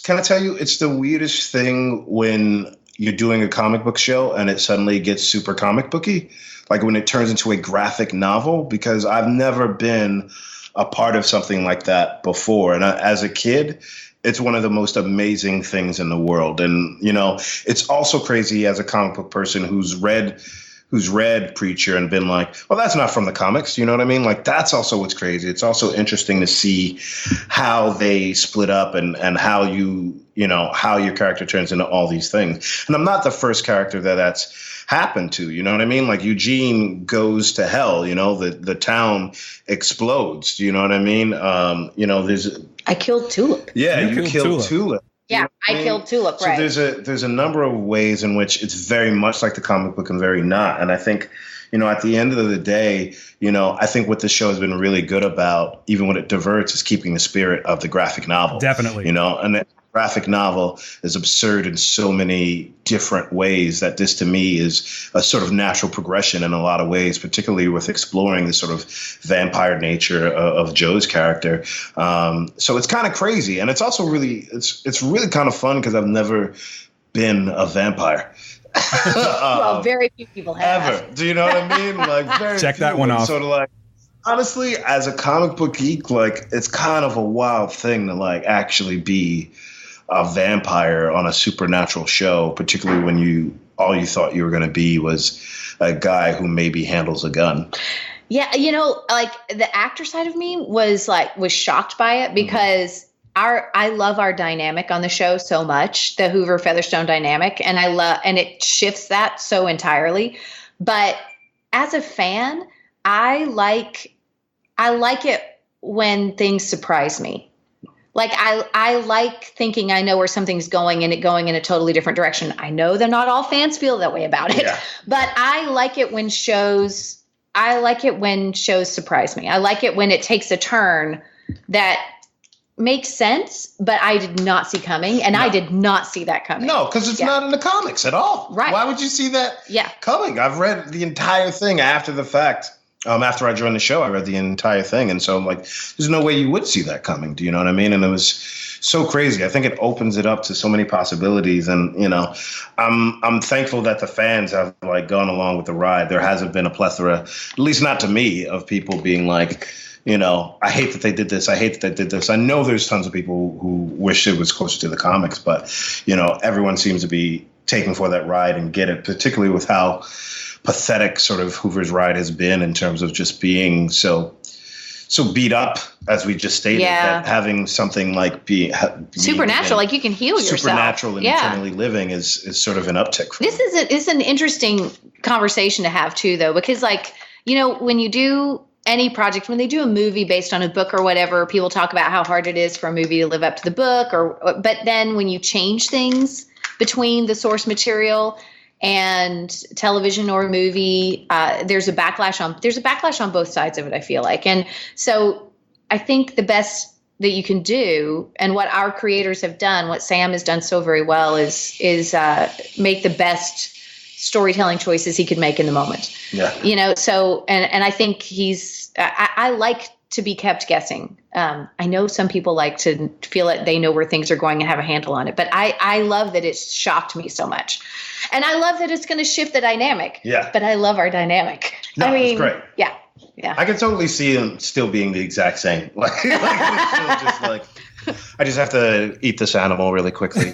can I tell you, it's the weirdest thing when you're doing a comic book show and it suddenly gets super comic booky, like when it turns into a graphic novel, because I've never been a part of something like that before. And as a kid, it's one of the most amazing things in the world. And, you know, it's also crazy as a comic book person who's read Preacher and been like, well, that's not from the comics. You know what I mean? Like, that's also what's crazy. It's also interesting to see how they split up and how how your character turns into all these things. And I'm not the first character that's happened to, you know what I mean? Like, Eugene goes to hell, you know, the town explodes. Do you know what I mean? I killed Tulip. Yeah, you killed Tulip. Yeah, I killed Tulip, right. So there's a number of ways in which it's very much like the comic book and very not. And I think, you know, at the end of the day, you know, I think what the show has been really good about, even when it diverts, is keeping the spirit of the graphic novel. Definitely. You know, and the graphic novel is absurd in so many different ways that this, to me, is a sort of natural progression in a lot of ways, particularly with exploring the sort of vampire nature of Joe's character. So it's kind of crazy. And it's also really, it's really kind of fun because I've never been a vampire. Well, very few people have. Ever. Do you know what I mean? Like, very check few. that one off. Sort of like, honestly, as a comic book geek, like, it's kind of a wild thing to like actually be a vampire on a supernatural show, particularly when all you thought you were going to be was a guy who maybe handles a gun. Yeah, you know, like, the actor side of me was shocked by it because I love our dynamic on the show so much, the Hoover Featherstone dynamic, and and it shifts that so entirely. But as a fan, I like it when things surprise me. Like I like thinking I know where something's going and it going in a totally different direction. I know that not all fans feel that way about it, but I like it when shows surprise me. I like it when it takes a turn that makes sense, but I did not see coming, and I did not see that coming. No, because it's not in the comics at all. Right. Why would you see that coming? I've read the entire thing after the fact. After I joined the show, I read the entire thing, and so I'm like, there's no way you would see that coming. Do you know what I mean? And it was so crazy. I think it opens it up to so many possibilities, and I'm thankful that the fans have like gone along with the ride. There hasn't been a plethora, at least not to me, of people being like, I hate that they did this. I hate that they did this. I know there's tons of people who wish it was closer to the comics, but, everyone seems to be taking for that ride and get it, particularly with how pathetic sort of Hoover's ride has been in terms of just being so beat up, as we just stated, that having something like being supernatural, like you can heal yourself. Supernatural and eternally living is sort of an uptick. This is an interesting conversation to have too, though, because when you do any project, when they do a movie based on a book or whatever, people talk about how hard it is for a movie to live up to the book, but then when you change things between the source material and television or movie, there's a backlash on both sides of it, I feel like. And so I think the best that you can do, and what our creators have done, what Sam has done so very well, is make the best storytelling choices he could make in the moment. Yeah. So, and I think I like to be kept guessing. I know some people like to feel that they know where things are going and have a handle on it, but I love that it's shocked me so much. And I love that it's going to shift the dynamic. Yeah. But I love our dynamic. No, it's great. Yeah. Yeah. I can totally see him still being the exact same. Like just like, I just have to eat this animal really quickly.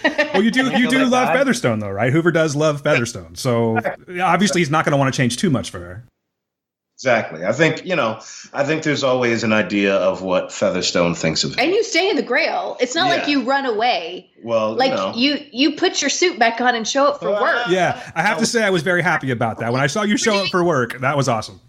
Well, you do love Featherstone, though, right? Hoover does love Featherstone. So obviously he's not going to want to change too much for her. Exactly. I think there's always an idea of what Featherstone thinks of him. And you stay in the Grail. It's not like you run away. Well, like you put your suit back on and show up for work. Yeah, I have to say I was very happy about that. When I saw you show up for work, that was awesome.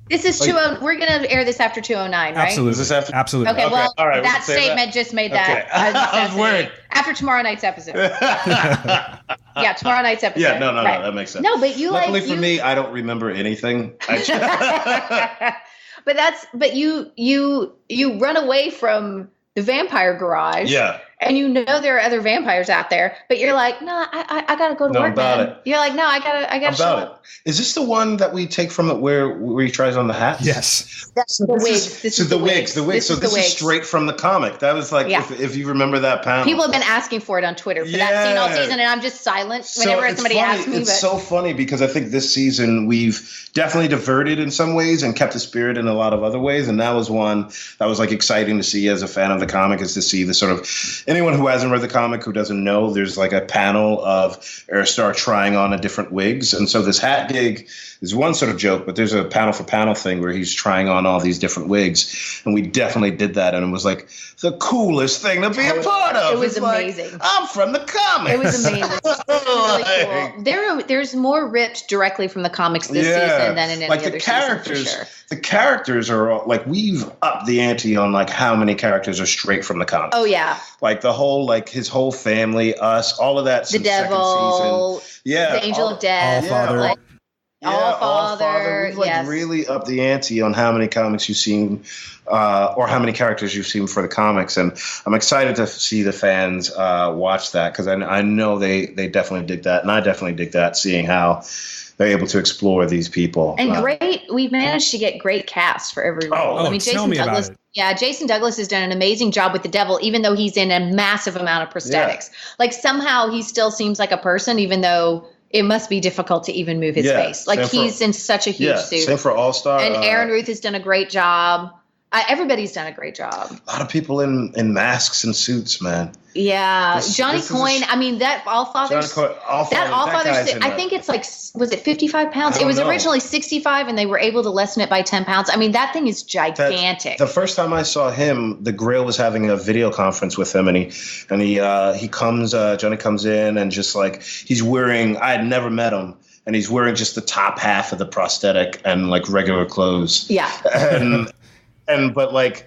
This is we're going to air this after 209, right? Absolutely. Is this after? Absolutely. Okay, well, all right, that statement just made that. I was worried. After tomorrow night's episode. Yeah, tomorrow night's episode. Yeah, no, that makes sense. No, but luckily for me, I don't remember anything. But you run away from the vampire garage. Yeah. And there are other vampires out there, but you're like, no, I gotta go to work. About man. it. You're like, no, I gotta show up. Is this the one that we take from it where he tries on the hats? Yes. That's the wigs. This is the wigs. So this is straight from the comic. That was like, if you remember that panel. People have been asking for it on Twitter for that scene all season, and I'm just silent whenever somebody asks me. It's so funny because I think this season we've definitely diverted in some ways and kept the spirit in a lot of other ways, and that was one that was like exciting to see as a fan of the comic, is to see the sort of anyone who hasn't read the comic, who doesn't know, there's like a panel of Herr Starr trying on a different wigs. And so this hat gig is one sort of joke, but there's a panel for panel thing where he's trying on all these different wigs. And we definitely did that. And it was like the coolest thing to be a part of. It was amazing. Like, I'm from the comics. It was amazing. Really cool. There's more ripped directly from the comics this season than in any other season, for sure. The characters are all, like, we've upped the ante on like how many characters are straight from the comics. Oh yeah. Like the whole, like his whole family, us, all of that. The devil. Season. Yeah. The angel of death. All-Father. All-Father. We've like really upped the ante on how many comics you've seen, or how many characters you've seen for the comics. And I'm excited to see the fans watch that, because I know they definitely dig that. And I definitely dig that, seeing how they're able to explore these people. And we've managed to get great cast for every role. I mean, Jason Douglas. Yeah, Jason Douglas has done an amazing job with the devil, even though he's in a massive amount of prosthetics. Yeah. Like somehow he still seems like a person, even though it must be difficult to even move his face. Like he's in such a huge suit. Same for All-Star. And Aaron Ruth has done a great job. Everybody's done a great job. A lot of people in masks and suits, man. Yeah, Johnny Coyne. I mean, that Allfather's. I think it's like, was it 55 pounds? It was originally 65, and they were able to lessen it by 10 pounds. I mean, that thing is gigantic. The first time I saw him, the Grill was having a video conference with him, and he comes. Johnny comes in, and just like he's wearing. I had never met him, and he's wearing just the top half of the prosthetic and like regular clothes. Yeah. But like.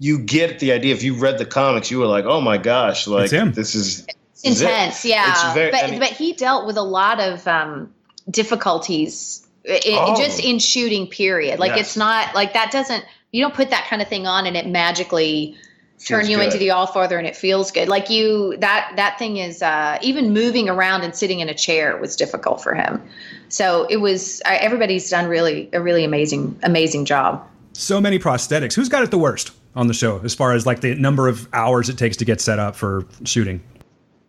You get the idea. If you read the comics, you were like, "Oh my gosh!" Like this is intense. Yeah, but he dealt with a lot of difficulties just in shooting. Period. Like it's not like that. You don't put that kind of thing on and it magically turn you into the Allfather and it feels good. Like that thing is even moving around and sitting in a chair was difficult for him. So it was. Everybody's done a really amazing job. So many prosthetics. Who's got it the worst on the show as far as like the number of hours it takes to get set up for shooting?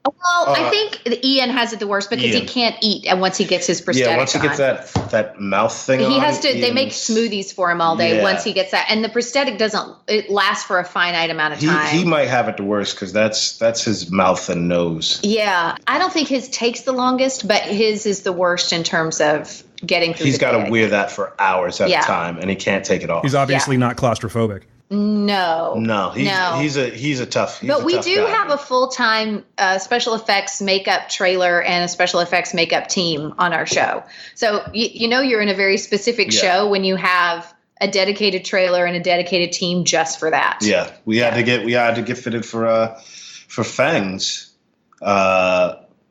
Well, I think Ian has it the worst because he can't eat, and once he gets his prosthetic on. Yeah, once he gets that mouth thing on. He has to, they make smoothies for him all day once he gets that. And the prosthetic it lasts for a finite amount of time. He might have it the worst because that's his mouth and nose. Yeah. I don't think his takes the longest, but his is the worst in terms of getting through. He's got to wear that for hours at a time, and he can't take it off. He's obviously not claustrophobic. No. He's a tough. But we do guy. have a full-time special effects makeup trailer and a special effects makeup team on our show. So you're in a very specific show when you have a dedicated trailer and a dedicated team just for that. Yeah, we had to get fitted for Fangs.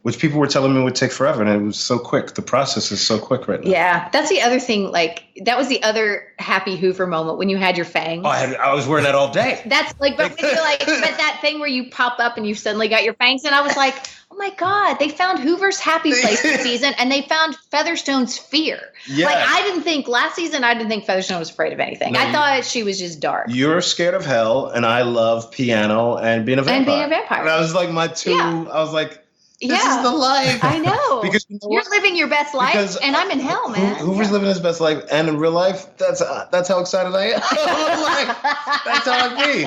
Which people were telling me would take forever, and it was so quick. The process is so quick right now. Yeah, that's the other thing. Like, that was the other happy Hoover moment when you had your fangs. Oh, I was wearing that all day. That's like, but when you're like, but that thing where you pop up and you suddenly got your fangs, and I was like, oh my God, they found Hoover's happy place this season, and they found Featherstone's fear. Yeah. Like, last season, I didn't think Featherstone was afraid of anything. I thought she was just dark. You're scared of hell, and I love piano and being a vampire. And I was like, I was like, this is the life. I know. Because you're living your best life, and I'm in hell, man. Hoover's living his best life, and in real life, that's how excited I am. That's how I be.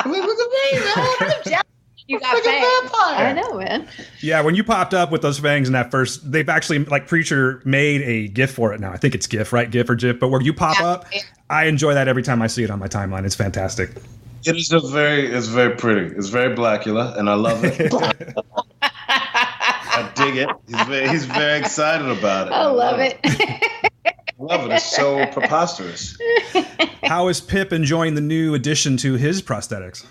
Look at me, man. I'm jealous. You got fangs. I know, man. Yeah, when you popped up with those fangs in that first, they've actually, like, Preacher made a GIF for it now. I think it's GIF, right? GIF or GIF. But where you pop up, I enjoy that every time I see it on my timeline. It's fantastic. It's very pretty. It's very Blackula, and I love it. I dig it. He's very excited about it. I love it. I love it. It's so preposterous. How is Pip enjoying the new addition to his prosthetics?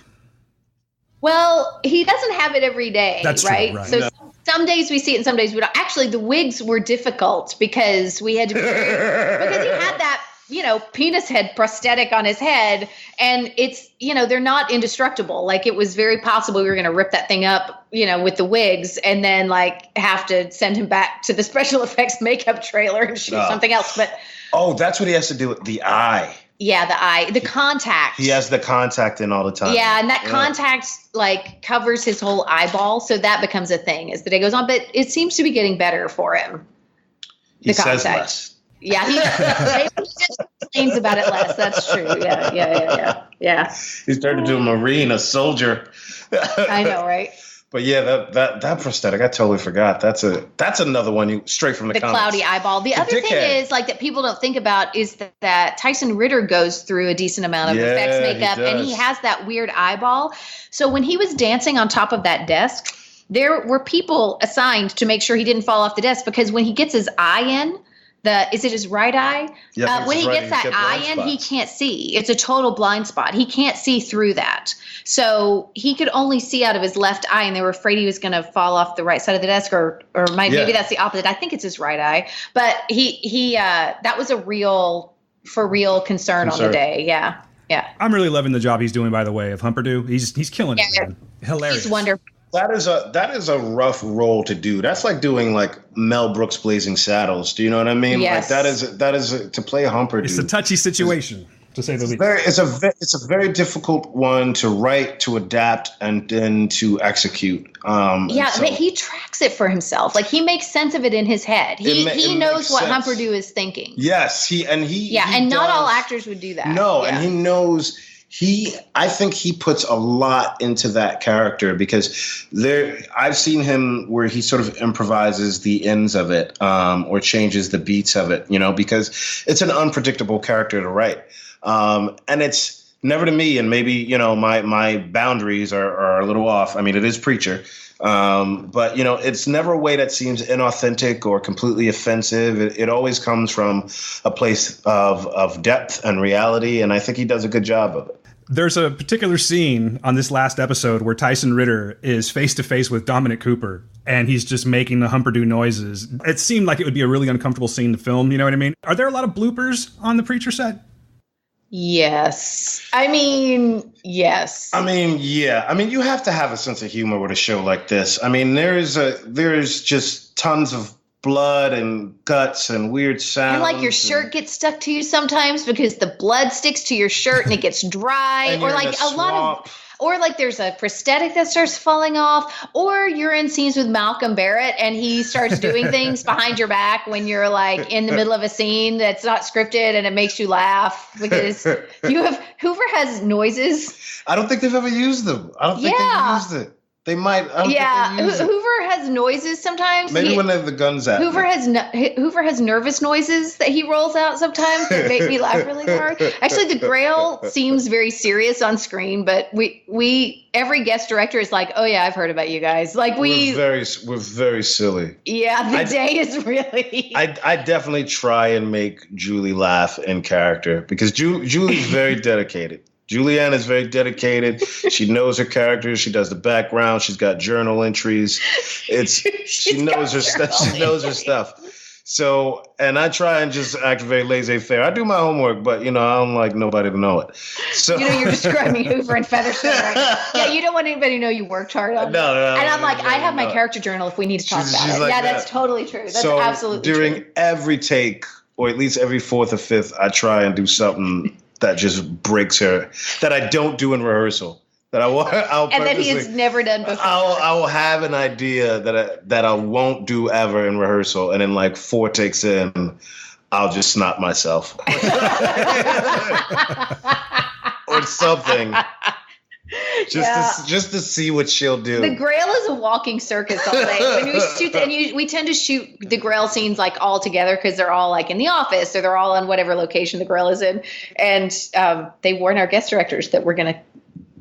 Well, he doesn't have it every day, That's right? True, right. So some days we see it and some days we don't. Actually, the wigs were difficult because we had to because he had that, penis head prosthetic on his head, and it's, they're not indestructible. Like, it was very possible we were going to rip that thing up, with the wigs, and then like have to send him back to the special effects makeup trailer and shoot something else. But that's what he has to do with the eye. Yeah, the eye, the contact. He has the contact in all the time. Yeah, and that contact like covers his whole eyeball, so that becomes a thing as the day goes on. But it seems to be getting better for him. He says less. Yeah, he just complains about it less. That's true. Yeah. He's turned into a Marine, a soldier. I know, right? But yeah, that prosthetic, I totally forgot. That's another one straight from the comics. Cloudy eyeball. The other thing is, like, that people don't think about is that Tyson Ritter goes through a decent amount of effects makeup, and he has that weird eyeball. So when he was dancing on top of that desk, there were people assigned to make sure he didn't fall off the desk, because when he gets his eye in, is it his right eye? Yeah, when he gets that eye in, he can't see. It's a total blind spot. He can't see through that. So he could only see out of his left eye, and they were afraid he was going to fall off the right side of the desk, or maybe that's the opposite. I think it's his right eye. But he that was a real concern on the day. Yeah. Yeah. I'm really loving the job he's doing, by the way, of Humperdew. He's killing it, man. Hilarious. He's wonderful. That is a rough role to do. That's like doing like Mel Brooks' Blazing Saddles. Do you know what I mean? Yes. Like that is to play Humperdew. It's a touchy situation. to say the least. It's a very difficult one to write, to adapt, and then to execute. He tracks it for himself. Like, he makes sense of it in his head. He knows what Humperdoo is thinking. Yes, not all actors would do that. No, and he knows. I think he puts a lot into that character because I've seen him where he sort of improvises the ends of it, or changes the beats of it, because it's an unpredictable character to write. And it's never to me, and maybe, my boundaries are a little off. I mean, it is Preacher. But it's never a way that seems inauthentic or completely offensive. It always comes from a place of depth and reality. And I think he does a good job of it. There's a particular scene on this last episode where Tyson Ritter is face to face with Dominic Cooper, and he's just making the Humperdoo noises. It seemed like it would be a really uncomfortable scene to film. You know what I mean? Are there a lot of bloopers on the Preacher set? Yes. I mean, yes. I mean, yeah. I mean, you have to have a sense of humor with a show like this. I mean, there's just tons of blood and guts and weird sounds. And like your shirt gets stuck to you sometimes because the blood sticks to your shirt and it gets dry. Or like a lot of... Or like there's a prosthetic that starts falling off, or you're in scenes with Malcolm Barrett and he starts doing things behind your back when you're like in the middle of a scene that's not scripted and it makes you laugh because Hoover has noises. I don't think they've ever used them. I don't think they've used it. They might. Hoover has noises sometimes. Maybe when they have the guns out. Hoover has nervous noises that he rolls out sometimes that make me laugh really hard. Actually, the Grail seems very serious on screen, but we every guest director is like, "Oh yeah, I've heard about you guys." Like we're very silly. Yeah, Day is really. I definitely try and make Julie laugh in character because Julie's very dedicated. Julianne is very dedicated. She knows her characters. She does the background. She's got journal entries. She knows her stuff. She knows her stuff. So, and I try and just act very laissez-faire. I do my homework, but I don't like nobody to know it. So you're describing Hoover and Featherstone right now. Yeah, you don't want anybody to know you worked hard on it. No. And I'm like, I have my character journal if we need to talk about it. Like that's totally true. That's absolutely true. During every take, or at least every fourth or fifth, I try and do something that just breaks her, that I don't do in rehearsal. And that he has never done before. I will have an idea that I won't do ever in rehearsal, and then like 4 takes in, I'll just snot myself or something. Just to see what she'll do. The Grail is a walking circus all day. When we shoot, we tend to shoot the Grail scenes like all together because they're all like in the office or they're all on whatever location the Grail is in. And they warn our guest directors that we're going to.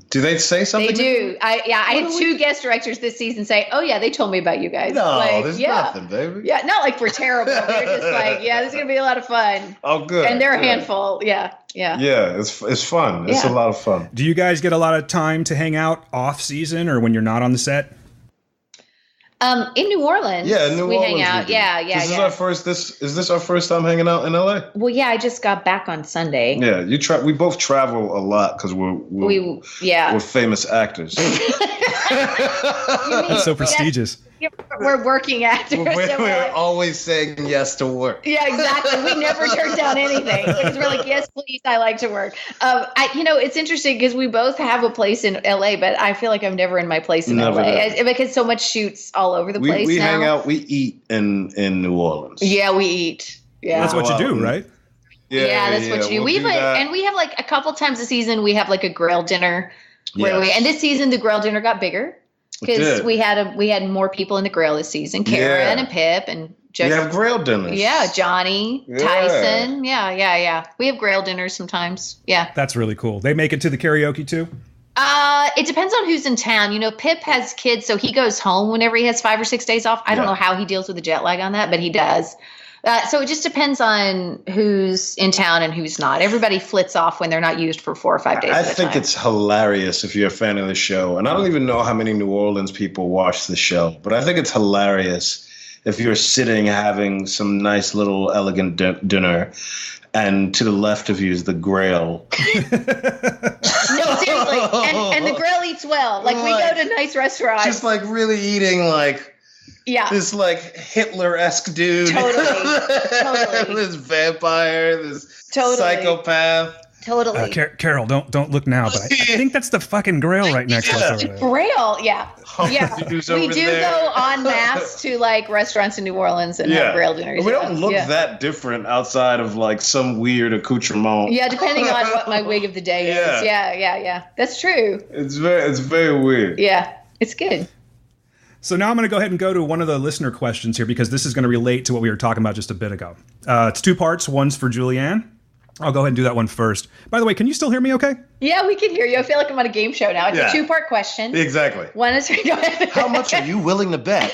Do they say something? They do. I had 2 guest directors this season say, "Oh yeah, they told me about you guys." No, there's nothing, baby. Yeah, not like we're terrible. They're just like, yeah, this is gonna be a lot of fun. Oh, good. And they're a handful. Yeah. Yeah, it's fun. It's a lot of fun. Do you guys get a lot of time to hang out off season or when you're not on the set? In New Orleans, we hang out. Yeah. Is this our first time hanging out in LA? Well, yeah, I just got back on Sunday. Yeah, we both travel a lot because we're famous actors. That's so prestigious. We're working actors. We're always saying yes to work. Yeah, exactly. We never turn down anything because we're like, yes, please, I like to work. It's interesting because we both have a place in LA, but I feel like I'm never in my place in LA because so much shoots all over the place. We hang out. We eat in New Orleans. Yeah, we eat. Yeah, that's what you do, right? Yeah, that's what you do. And we have like a couple times a season. We have like a grill dinner and this season the grill dinner got bigger. Because we had more people in the Grail this season. Karen and Pip and Jeff. We have Grail dinners. Yeah, Johnny, Tyson. Yeah. We have Grail dinners sometimes. Yeah. That's really cool. They make it to the karaoke too? It depends on who's in town. Pip has kids, so he goes home whenever he has 5 or 6 days off. I don't know how he deals with the jet lag on that, but he does. So it just depends on who's in town and who's not. Everybody flits off when they're not used for 4 or 5 days. I think it's hilarious if you're a fan of the show. And I don't even know how many New Orleans people watch the show, but I think it's hilarious if you're sitting having some nice little elegant dinner and to the left of you is the Grail. No, seriously. And the Grail eats well. Like we go to nice restaurants. Just like really eating like. Yeah. This like Hitler-esque dude. Totally. This vampire, this psychopath. Totally. Carol, don't look now, but I think that's the fucking Grail right next to us over there. Grail, yeah. We do go en masse to like restaurants in New Orleans and have Grail dinners. We don't look that different outside of like some weird accoutrement. Yeah, depending on what my wig of the day is. Yeah. That's true. It's very weird. Yeah, it's good. So now I'm going to go ahead and go to one of the listener questions here because this is going to relate to what we were talking about just a bit ago. It's 2 parts. One's for Julianne. I'll go ahead and do that one first. By the way, can you still hear me okay? Yeah, we can hear you. I feel like I'm on a game show now. It's a 2-part question. Exactly. One is... Go ahead. How much are you willing to bet?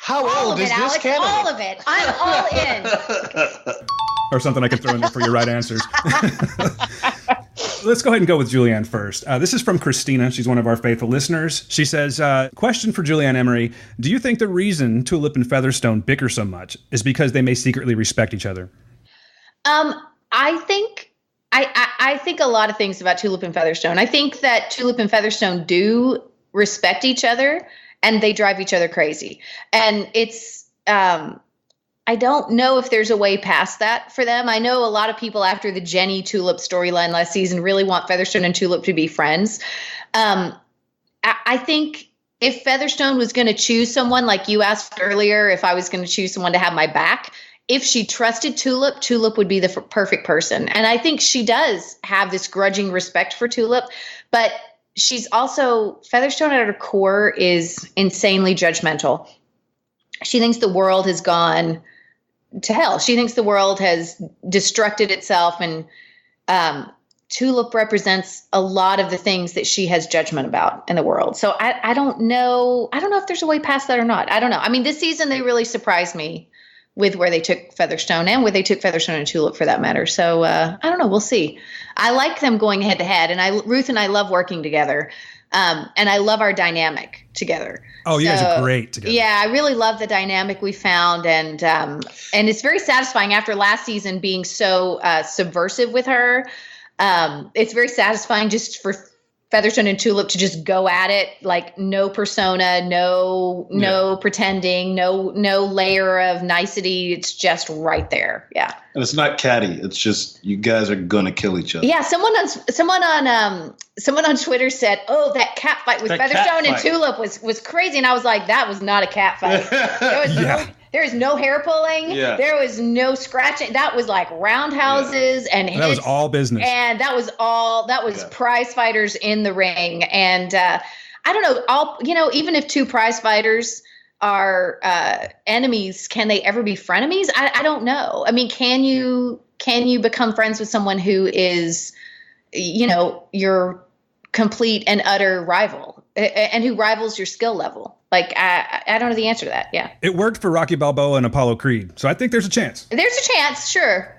How old is this Canada? All of it. I'm all in. Or something I can throw in there for your right answers. Let's go ahead and go with Julianne first. This is from Christina. She's one of our faithful listeners. She says, question for Julianne Emery. Do you think the reason Tulip and Featherstone bicker so much is because they may secretly respect each other? I think a lot of things about Tulip and Featherstone. I think that Tulip and Featherstone do respect each other and they drive each other crazy. And it's, I don't know if there's a way past that for them. I know a lot of people after the Jenny Tulip storyline last season really want Featherstone and Tulip to be friends. I think if Featherstone was going to choose someone, like you asked earlier, if I was going to choose someone to have my back, if she trusted Tulip, Tulip would be the perfect person. And I think she does have this grudging respect for Tulip, but she's also, Featherstone at her core is insanely judgmental. She thinks the world has gone to hell. She thinks the world has destructed itself, and Tulip represents a lot of the things that she has judgment about in the world. So I don't know. I don't know if there's a way past that or not. I don't know. I mean, this season they really surprised me with where they took Featherstone and where they took Featherstone and Tulip for that matter. So I don't know. We'll see. I like them going head to head, and Ruth and I love working together. And I love our dynamic together. Oh, you guys are great together. Yeah, I really love the dynamic we found, and it's very satisfying after last season being so subversive with her. It's very satisfying just for Featherstone and Tulip to just go at it, like no persona, no pretending, no layer of nicety. It's just right there. Yeah. And it's not catty. It's just you guys are gonna kill each other. Yeah. Someone on Twitter said, "Oh, that cat fight with Featherstone and Tulip was crazy," and I was like, "That was not a cat fight. There was no hair pulling. Yeah. There was no scratching. That was like roundhouses and hits. That was all business. And that was prize fighters in the ring. And I don't know. Even if two prize fighters are enemies, can they ever be frenemies? I don't know. I mean, can you become friends with someone who is, your complete and utter rival and who rivals your skill level? Like, I don't know the answer to that. Yeah. It worked for Rocky Balboa and Apollo Creed. So I think there's a chance. There's a chance. Sure.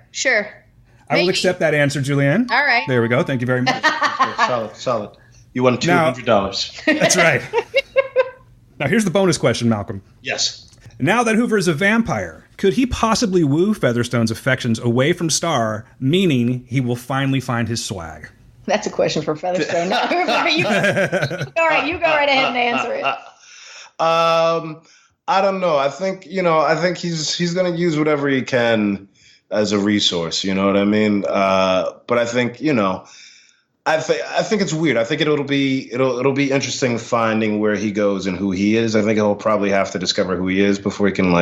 I will accept that answer, Julianne. All right. There we go. Thank you very much. Solid. You won $200. That's right. Now, here's the bonus question, Malcolm. Yes. Now that Hoover is a vampire, could he possibly woo Featherstone's affections away from Starr, meaning he will finally find his swag? That's a question for Featherstone, not Hoover. All right, you go right ahead and answer it. I don't know. I think he's going to use whatever he can as a resource. You know what I mean? But I think, I think it's weird. I think it'll be interesting finding where he goes and who he is. I think he'll probably have to discover who he is before he can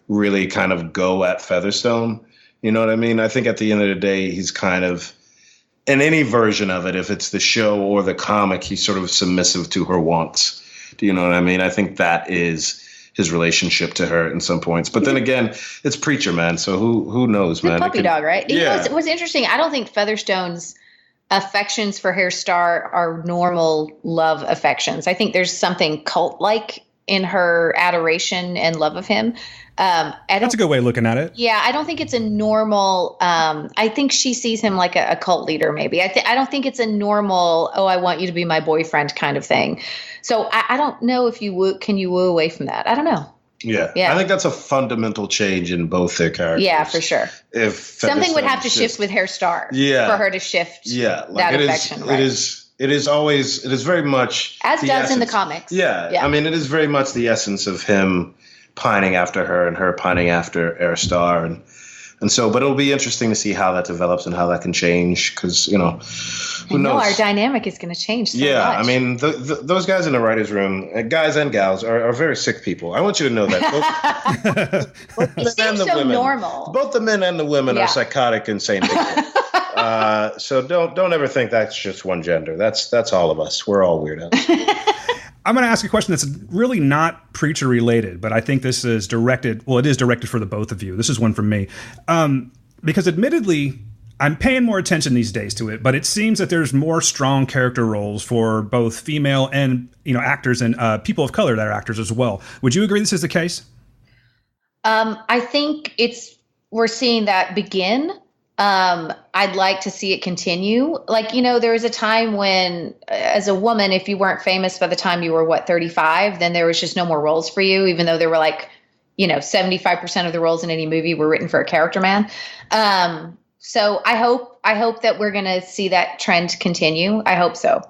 really kind of go at Featherstone. You know what I mean? I think at the end of the day, he's kind of, in any version of it, if it's the show or the comic, he's sort of submissive to her wants. Do you know what I mean? I think that is his relationship to her in some points. But then again, it's Preacher, man. So who knows, man? The puppy dog, right? Yeah. What's interesting, I don't think Featherstone's affections for Herr Starr are normal love affections. I think there's something cult-like in her adoration and love of him. That's a good way of looking at it. Yeah, I don't think it's a normal. I think she sees him like a cult leader, maybe. I don't think it's a normal, oh, I want you to be my boyfriend kind of thing. So I don't know if can you woo away from that? I don't know. Yeah. I think that's a fundamental change in both their characters. Yeah, for sure. If something would have to shift with Herr Starr for her to shift that affection. Right? It is very much as does essence. In the comics. Yeah. I mean, it is very much the essence of him pining after her and her pining after Herr Starr. And And so, but it'll be interesting to see how that develops and how that can change because, who knows? Our dynamic is going to change so much. I mean, those guys in the writer's room, guys and gals, are very sick people. I want you to know that. Both it seems so normal. Both the men and the women are psychotic, insane people. So don't ever think that's just one gender. That's all of us. We're all weirdos. I'm going to ask a question that's really not Preacher related, but I think this is directed. Well, it is directed for the both of you. This is one from me, because admittedly, I'm paying more attention these days to it. But it seems that there's more strong character roles for both female and actors and people of color that are actors as well. Would you agree this is the case? I think we're seeing that begin. I'd like to see it continue. Like, there was a time when, as a woman, if you weren't famous by the time you were 35, then there was just no more roles for you, even though there were 75% of the roles in any movie were written for a character man. So I hope that we're going to see that trend continue. I hope so.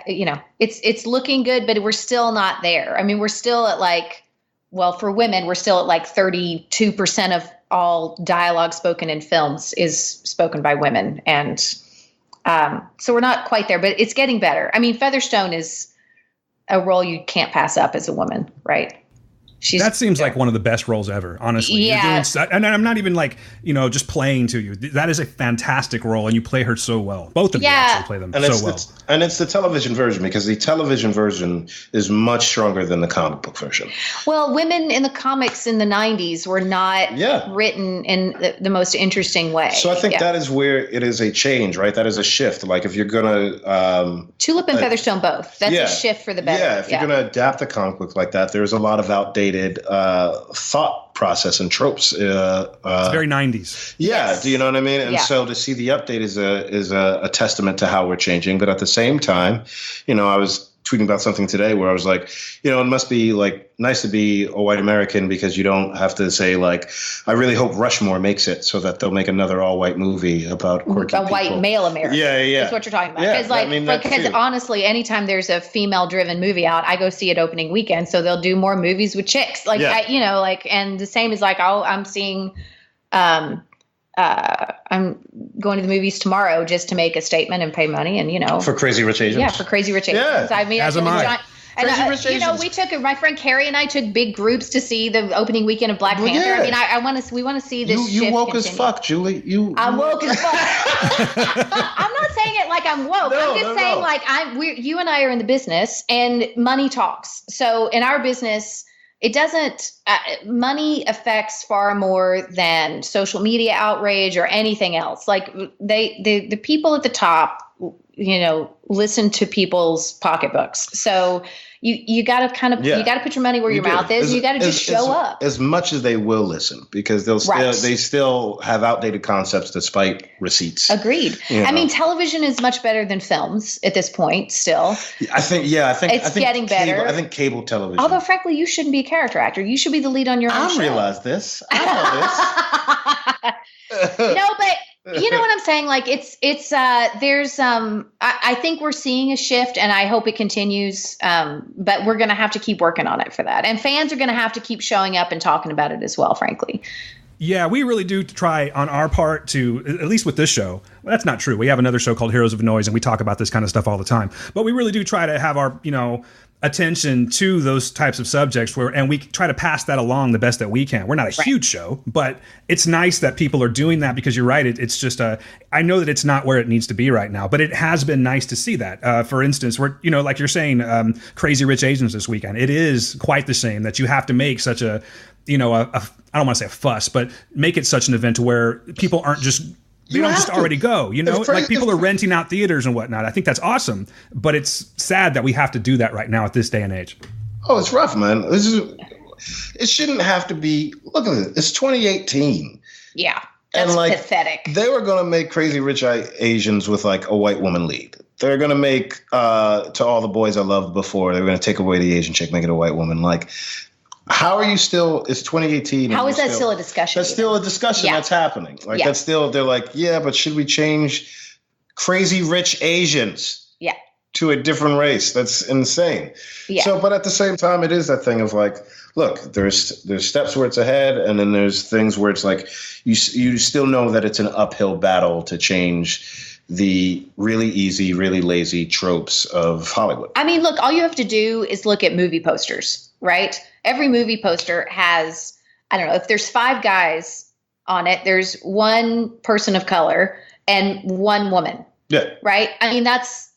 It's looking good, but we're still not there. I mean, we're still at for women, we're still at 32% of all dialogue spoken in films is spoken by women. And so we're not quite there, but it's getting better. I mean, Featherstone is a role you can't pass up as a woman, right? That seems like one of the best roles ever, honestly. Yeah. And I'm not even just playing to you. That is a fantastic role, and you play her so well. Both of you actually play them so well. And it's the television version, because the television version is much stronger than the comic book version. Well, women in the comics in the 90s were not written in the most interesting way. So I think that is where it is a change, right? That is a shift. Like if you're going to... Tulip and Featherstone both. That's a shift for the better. Yeah, if you're going to adapt the comic book like that, there's a lot of outdated thought process and tropes. It's very 90s. Yeah, yes. Do you know what I mean? And so to see the update is a testament to how we're changing. But at the same time, I was tweeting about something today where I was like, it must be nice to be a white American because you don't have to say I really hope Rushmore makes it so that they'll make another all white movie about quirky people. White male American. Yeah. That's what you're talking about. Because honestly, anytime there's a female driven movie out, I go see it opening weekend. So they'll do more movies with chicks. And the same is I'm seeing, I'm going to the movies tomorrow just to make a statement and pay money and, For Crazy Rich Asians. Yeah, for Crazy Rich Asians. Yeah. I mean, as am I. And we took my friend Carrie and I took big groups to see the opening weekend of Black Panther. Yeah. I mean, we want to see this. You shift woke continue. as fuck, Julie. I'm woke as fuck. I'm not saying it like I'm woke. I'm just saying you and I are in the business and money talks. So in our business, it doesn't. Money affects far more than social media outrage or anything else. The people at the top, listen to people's pocketbooks. So you got to you got to put your money where your mouth is. You got to just show up as much as they will listen, because they still have outdated concepts despite receipts. Agreed. I mean, television is much better than films at this point. Still, I think it's getting better. I think cable television. Although, frankly, you shouldn't be a character actor. You should be the lead on your own show. I realize this. I know this. No, but. You know what I'm saying? I think we're seeing a shift and I hope it continues. But we're going to have to keep working on it for that. And fans are going to have to keep showing up and talking about it as well, frankly. Yeah, we really do try on our part to, at least with this show. Well, that's not true. We have another show called Heroes of Noise and we talk about this kind of stuff all the time. But we really do try to have our, attention to those types of subjects and we try to pass that along the best that we can. We're not a huge show, but it's nice that people are doing that because you're right. It's just I know that it's not where it needs to be right now, but it has been nice to see that. For instance, we're, like you're saying, Crazy Rich Asians this weekend. It is quite the shame that you have to make such a I don't want to say a fuss, but make it such an event to where people aren't just, they don't just already go, people are renting out theaters and whatnot. I think that's awesome, but it's sad that we have to do that right now at this day and age. Oh, it's rough, man. It shouldn't have to be. Look at it. It's 2018. Yeah, that's pathetic. They were going to make Crazy Rich Asians with a white woman lead. They're going to make To All the Boys I Loved Before. They're going to take away the Asian chick, make it a white woman. How are you still? It's 2018. How is that still a discussion? That's still a discussion that's happening. That's still. They're but should we change Crazy Rich Asians? Yeah. to a different race. That's insane. Yeah. So, but at the same time, it is that thing of like, look, there's steps where it's ahead, and then there's things where it's like you still know that it's an uphill battle to change the really easy, really lazy tropes of Hollywood. I mean, look, all you have to do is look at movie posters, right? Every movie poster has, I don't know, if there's 5 guys on it, there's 1 person of color and 1 woman. Yeah. Right. I mean, that's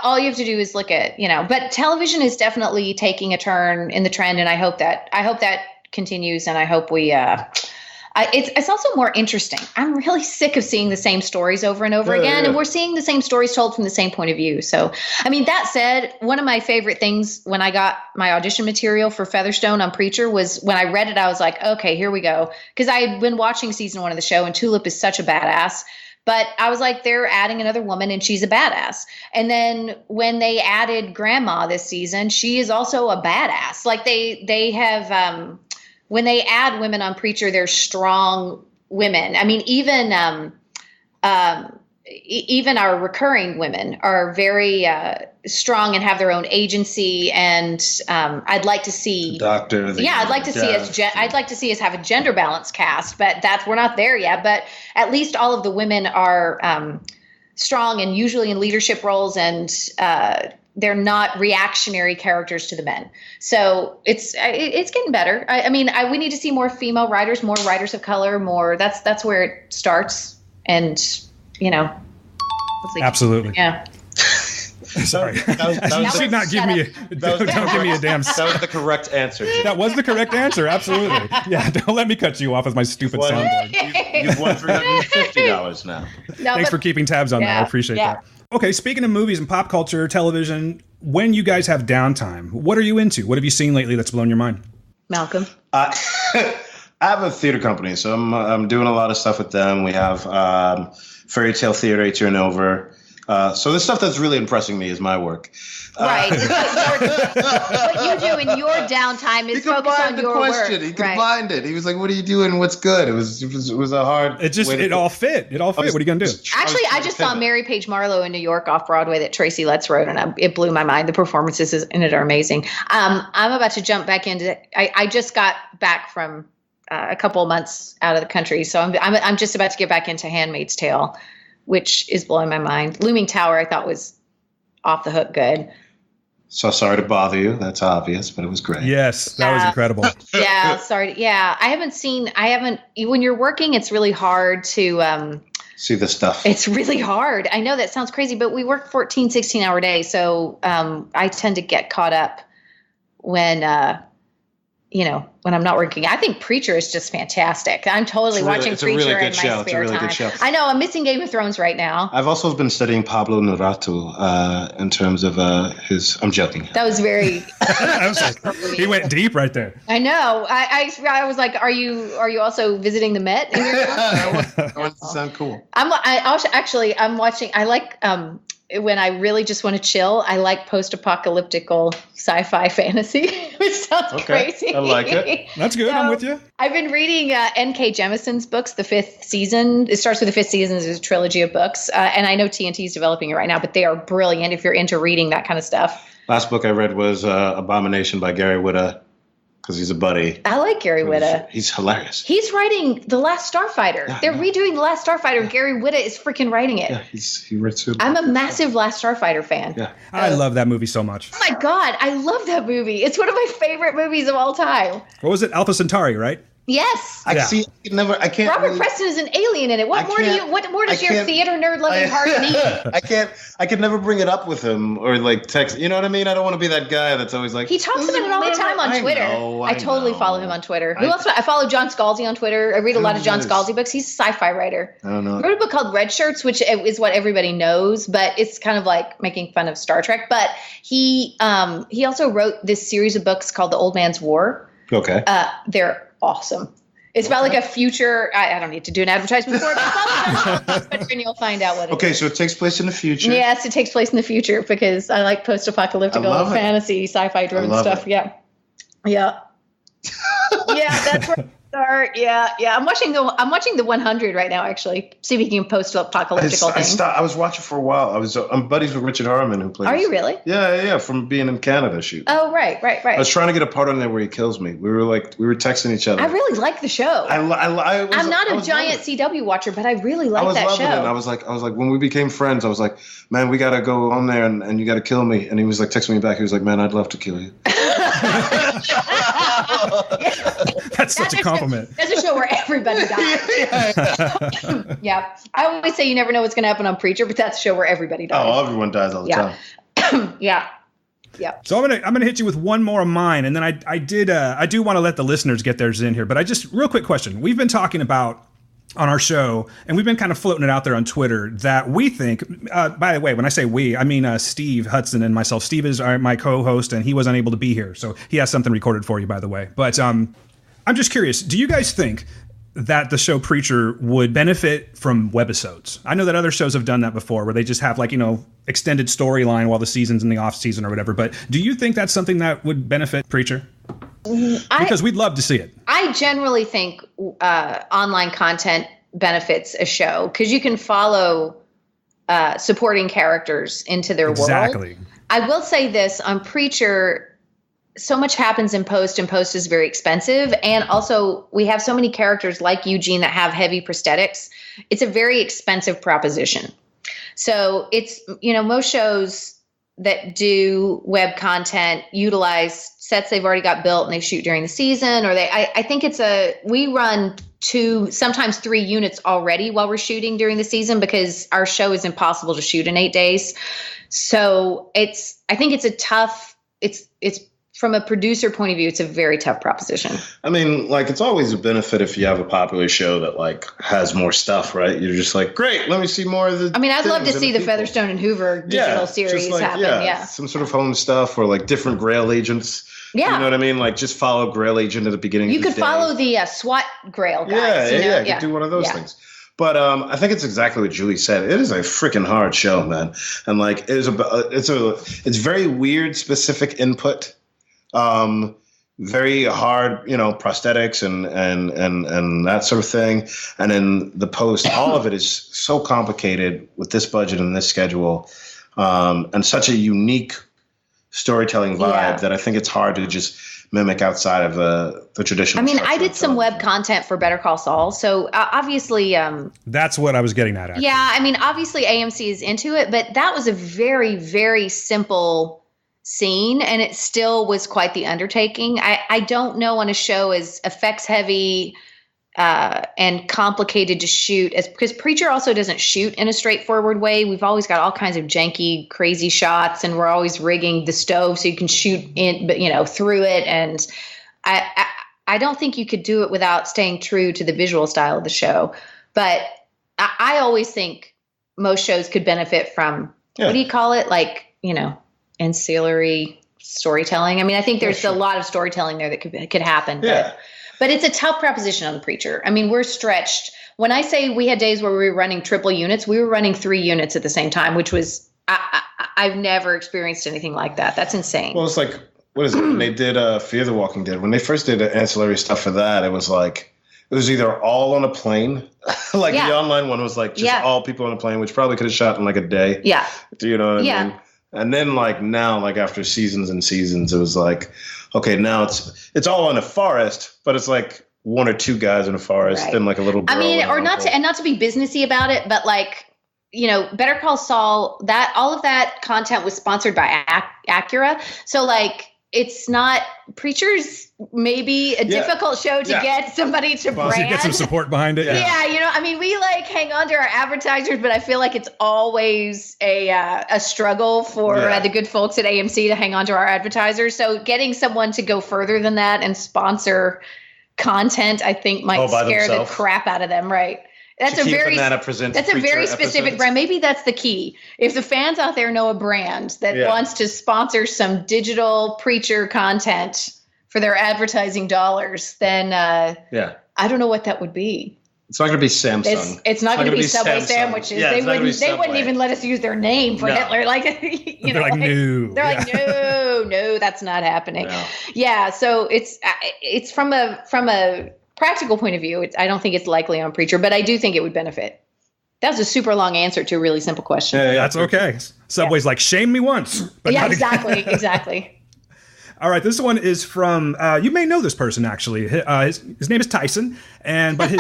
all you have to do is look at, but television is definitely taking a turn in the trend. And I hope that continues. And I hope we, it's also more interesting. I'm really sick of seeing the same stories over and over again. And we're seeing the same stories told from the same point of view. So, I mean, that said, one of my favorite things when I got my audition material for Featherstone on Preacher was when I read it, I was like, okay, here we go. Because I had been watching season 1 of the show, and Tulip is such a badass. But I was like, they're adding another woman and she's a badass. And then when they added Grandma this season, she is also a badass. Like they have, when they add women on Preacher, they're strong women. I mean, even our recurring women are very strong and have their own agency. And I'd like to see I'd like to see us have a gender balanced cast, but we're not there yet. But at least all of the women are strong and usually in leadership roles, and they're not reactionary characters to the men. So it's getting better. I mean, we need to see more female writers, more writers of color, more. That's where it starts, and absolutely. Yeah. Sorry. You should not give me don't give me a damn. That was the correct answer. That was the correct answer. Absolutely. Yeah. Don't let me cut you off with my stupid soundboard. You've won $350 now. Thanks for keeping tabs on that. I appreciate that. Okay. Speaking of movies and pop culture, television, when you guys have downtime, what are you into? What have you seen lately that's blown your mind? Malcolm. I have a theater company, so I'm doing a lot of stuff with them. We have Fairy Tale Theater 8 and over. So the stuff that's really impressing me is my work. Right. What you do in your downtime is focus on your work. He combined it. He was like, "What are you doing? What's good?" It was a hard. It all fit. It all fit. What are you gonna do? Actually, I just saw Mary Page Marlowe in New York off Broadway that Tracy Letts wrote, and it blew my mind. The performances in it are amazing. I'm about to jump back into. I just got back from a couple of months out of the country, so I'm just about to get back into Handmaid's Tale, which is blowing my mind. Looming Tower, I thought was off the hook good. So sorry to bother you. That's obvious, but it was great. Yes, that was incredible. Yeah, sorry. Yeah, I haven't. When you're working, it's really hard to see the stuff. It's really hard. I know that sounds crazy, but we work 14, 16-hour days. So I tend to get caught up when when I'm not working. I think Preacher is just fantastic. I'm totally watching Preacher in my spare time. It's a really good show. I know. I'm missing Game of Thrones right now. I've also been studying Pablo Neruda in terms of his. I'm joking. That was very. I was like, he went deep right there. I know. I was like, are you also visiting the Met? I want to sound cool. I'm watching. I like when I really just want to chill, I like post-apocalyptical sci-fi fantasy, which sounds crazy. I like it. That's good. I'm with you. I've been reading N.K. Jemisin's books, the 5th season. It starts with the 5th season. There's a trilogy of books. And I know TNT is developing it right now, but they are brilliant if you're into reading that kind of stuff. Last book I read was Abomination by Gary Whitta. Because he's a buddy. I like Gary Whitta. He's hilarious. He's writing The Last Starfighter. Yeah, they're redoing The Last Starfighter. Yeah. Gary Whitta is freaking writing it. Yeah, he writes it. I'm a massive Last Starfighter fan. Yeah, I love that movie so much. Oh my God, I love that movie. It's one of my favorite movies of all time. What was it? Alpha Centauri, right? Yes. I can't. Robert Preston is an alien in it. What more does your theater nerd loving heart need? I could never bring it up with him or like text. You know what I mean? I don't want to be that guy that's always like. He talks about it all the time on Twitter. I totally follow him on Twitter. Who else? I follow John Scalzi on Twitter. I read a lot of John Scalzi books. He's a sci-fi writer. I don't know. He wrote a book called Red Shirts, which is what everybody knows, but it's kind of like making fun of Star Trek. But he also wrote this series of books called The Old Man's War. Okay. They're awesome. It's about like a future. I don't need to do an advertisement for it, but and you'll find out what it is. Okay, so it takes place in the future. Yes, it takes place in the future because I like post-apocalyptic fantasy, sci-fi driven stuff. Yeah. Yeah. Yeah, that's right. Start. Yeah. I'm watching the 100 right now. Actually, see if you can post-apocalyptical things. I was watching for a while. I'm buddies with Richard Harmon, who plays. Are you really? Yeah. From being in Canada shoot. Oh, right. I was trying to get a part on there where he kills me. We were texting each other. I really like the show. I'm not a giant CW watcher, but I really like that show. I was like, when we became friends, I was like, man, we gotta go on there and you gotta kill me. And he was like texting me back. He was like, man, I'd love to kill you. That's such a compliment. That's a show where everybody dies. Yeah. I always say you never know what's going to happen on Preacher, but that's a show where everybody dies. Oh, everyone dies all the time. Yeah. So I'm gonna hit you with one more of mine, and then I do want to let the listeners get theirs in here, but real quick question. We've been talking about on our show, and we've been kind of floating it out there on Twitter, that we think, by the way, when I say we, I mean Steve Hudson and myself. Steve is my co-host, and he was unable to be here, so he has something recorded for you, by the way. But I'm just curious, do you guys think that the show Preacher would benefit from webisodes? I know that other shows have done that before, where they just have extended storyline while the season's in the off season or whatever. But do you think that's something that would benefit Preacher? Because we'd love to see it. I generally think online content benefits a show because you can follow supporting characters into their world. Exactly. I will say this on Preacher. So much happens in post, and post is very expensive. And also we have so many characters like Eugene that have heavy prosthetics. It's a very expensive proposition. So it's, most shows that do web content utilize sets they've already got built and they shoot during the season, or I think we run 2, sometimes 3 units already while we're shooting during the season because our show is impossible to shoot in 8 days. So I think it's a tough, it's from a producer point of view, it's a very tough proposition. I mean, it's always a benefit if you have a popular show that has more stuff, right? You're just like, great, let me see more of the. I mean, I'd love to see the Featherstone and Hoover digital series happen. Yeah, some sort of home stuff or different Grail agents. Yeah, you know what I mean? Just follow Grail agent at the beginning. You could follow the SWAT Grail guys. You could do one of those things. But I think it's exactly what Julie said. It is a freaking hard show, man, and it's very weird, specific input. Very hard, prosthetics and that sort of thing. And then the post, all of it is so complicated with this budget and this schedule, and such a unique storytelling vibe that I think it's hard to just mimic outside of the traditional. I mean, I did some web content for Better Call Saul. So obviously, that's what I was getting at. Actually. Yeah. I mean, obviously AMC is into it, but that was a very, very simple scene, and it still was quite the undertaking. I don't know on a show as effects heavy and complicated to shoot because Preacher also doesn't shoot in a straightforward way. We've always got all kinds of janky, crazy shots, and we're always rigging the stove so you can shoot in, but through it. And I don't think you could do it without staying true to the visual style of the show. But I always think most shows could benefit from what do you call it? Ancillary storytelling. I mean, I think there's a lot of storytelling there that could happen. Yeah. But it's a tough proposition on the Preacher. I mean, we're stretched. When I say we had days where we were running triple units, we were running 3 units at the same time, which was I've never experienced anything like that. That's insane. Well, it's what is it? When they did Fear the Walking Dead, when they first did ancillary stuff for that, it was either all on a plane, the online one was all people on a plane, which probably could have shot in a day. Yeah. Do you know what I mean? And then now, after seasons and seasons, it was okay, now it's all in a forest, but it's 1 or 2 guys in a forest and a little girl. I mean, or not to be businessy about it, but Better Call Saul, that all of that content was sponsored by Acura. So it's not Preacher's maybe a difficult show to get somebody to brand. Get some support behind it. Yeah, I mean, we hang on to our advertisers, but I feel like it's always a struggle for the good folks at AMC to hang on to our advertisers. So getting someone to go further than that and sponsor content, I think might scare the crap out of them, right? That's a very specific brand. Maybe that's the key. If the fans out there know a brand that wants to sponsor some digital Preacher content for their advertising dollars, then I don't know what that would be. It's not going to be Samsung. It's not going to be Subway sandwiches. Yeah, they wouldn't even let us use their name for Hitler. They're no. They're no, that's not happening. No. Yeah, so it's from a practical point of view, I don't think it's likely on Preacher, but I do think it would benefit. That was a super long answer to a really simple question. Yeah, that's okay. Subway's like, shame me once. But yeah, exactly. All right, this one is from, you may know this person, actually. His name is Tyson, but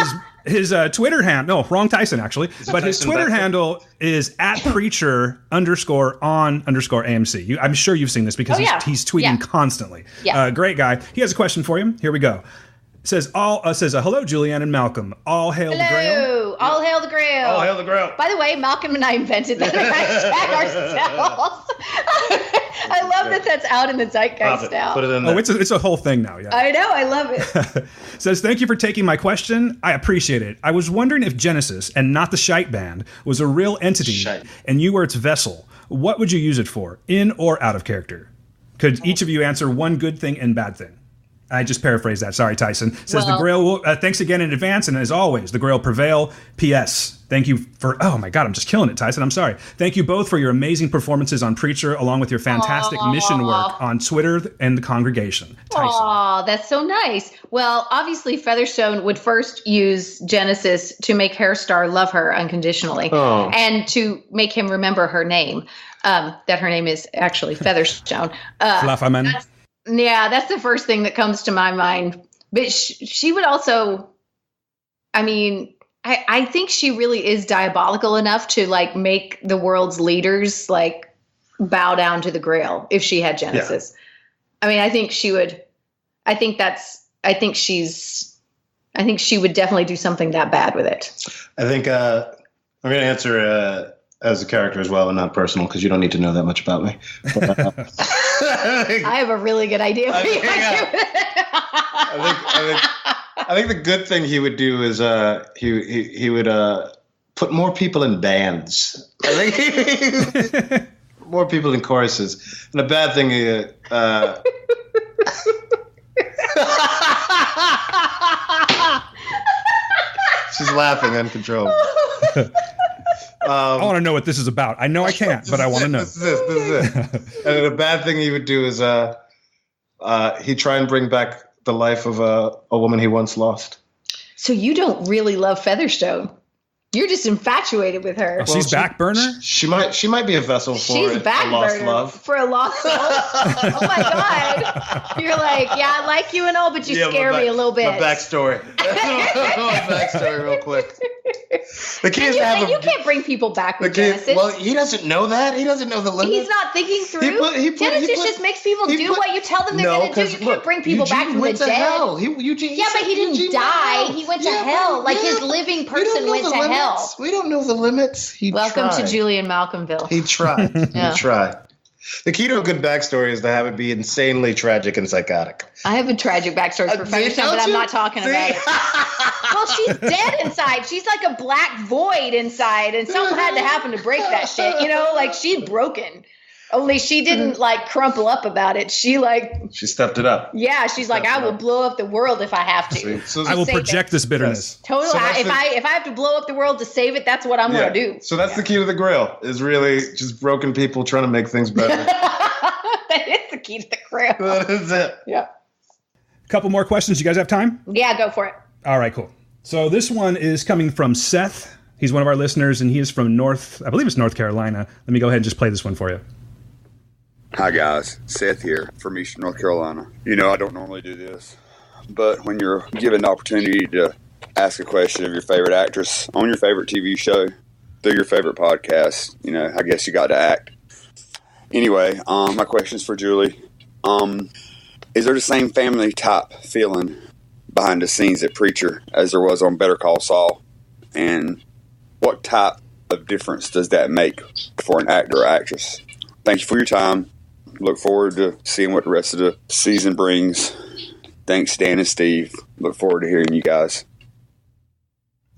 his Twitter handle, no, wrong Tyson, actually. But his Twitter handle is @preacher_on_AMC. I'm sure you've seen this because he's tweeting constantly. Yeah. Great guy. He has a question for you. Here we go. Says hello, Julianne and Malcolm. All hail the Grail. All hail the Grail. All hail the Grail. By the way, Malcolm and I invented that hashtag ourselves. I love that that's out in the zeitgeist now. Put it in there. Oh, it's a whole thing now. Yeah. I know. I love it. Says, thank you for taking my question. I appreciate it. I was wondering if Genesis, and not the Shite Band, was a real entity and you were its vessel. What would you use it for, in or out of character? Could each of you answer one good thing and bad thing? I just paraphrased that. Sorry, Tyson. Says the Grail will, thanks again in advance, and as always, the Grail prevail. P.S. Thank you for, oh my God, I'm just killing it, Tyson. I'm sorry. Thank you both for your amazing performances on Preacher, along with your fantastic mission work on Twitter and the congregation. Tyson. Aw, that's so nice. Well, obviously, Featherstone would first use Genesis to make Herr Starr love her unconditionally and to make him remember her name, that her name is actually Featherstone. Flufferman. Yeah, that's the first thing that comes to my mind. But she would also, I mean, I think she really is diabolical enough to like make the world's leaders like bow down to the Grail if she had Genesis. Yeah. I mean, I think she would. I think she would definitely do something that bad with it. I think I'm going to answer as a character as well, and not personal, because you don't need to know that much about me. But, I have a really good idea. I think the good thing he would do is he would put more people in bands. I think more people in choruses. And the bad thing she's laughing uncontrollably. I want to know what this is about. I know I can't, but I want to know. This is it. And the bad thing he would do is he'd try and bring back the life of a woman he once lost. So you don't really love Featherstone. You're just infatuated with her. Oh, she's back burner? She might be a vessel for a lost love. For a lost soul? Oh my God. You're like, yeah, I like you and all, but you scare me a little bit. My backstory. My backstory real quick. The key is to have you can't bring people back with Genesis. Well, he doesn't know that. He doesn't know the limits. He's not thinking through. Genesis just makes people do what you tell them they're going to do. You can't bring people back from the dead. Hell. But he didn't die. He went to hell. Like his living person went to hell. We don't know the limits. Welcome to Julie and Malcolmville. He tried. He tried. The key to a good backstory is to have it be insanely tragic and psychotic. I have a tragic backstory for Featherstone, but I'm not talking about it. Well, she's dead inside. She's like a black void inside, and something had to happen to break that shit. You know, like she's broken. Only she didn't like crumple up about it. She stepped it up. Yeah, she's like, I will blow up the world if I have to. So I will project this bitterness. Yes. Totally. So if I have to blow up the world to save it, that's what I'm going to do. So that's the key to the Grail, is really just broken people trying to make things better. That is the key to the Grail. That is it. Yeah. A couple more questions. You guys have time? Yeah, go for it. All right, cool. So this one is coming from Seth. He's one of our listeners, and he is from North Carolina. Let me go ahead and just play this one for you. Hi guys, Seth here from Eastern North Carolina. You know, I don't normally do this, but when you're given the opportunity to ask a question of your favorite actress on your favorite TV show through your favorite podcast, you know, I guess you got to act. Anyway, my question is for Julie. Is there the same family type feeling behind the scenes at Preacher as there was on Better Call Saul? And what type of difference does that make for an actor or actress? Thank you for your time. Look forward to seeing what the rest of the season brings. Thanks, Dan and Steve. Look forward to hearing you guys.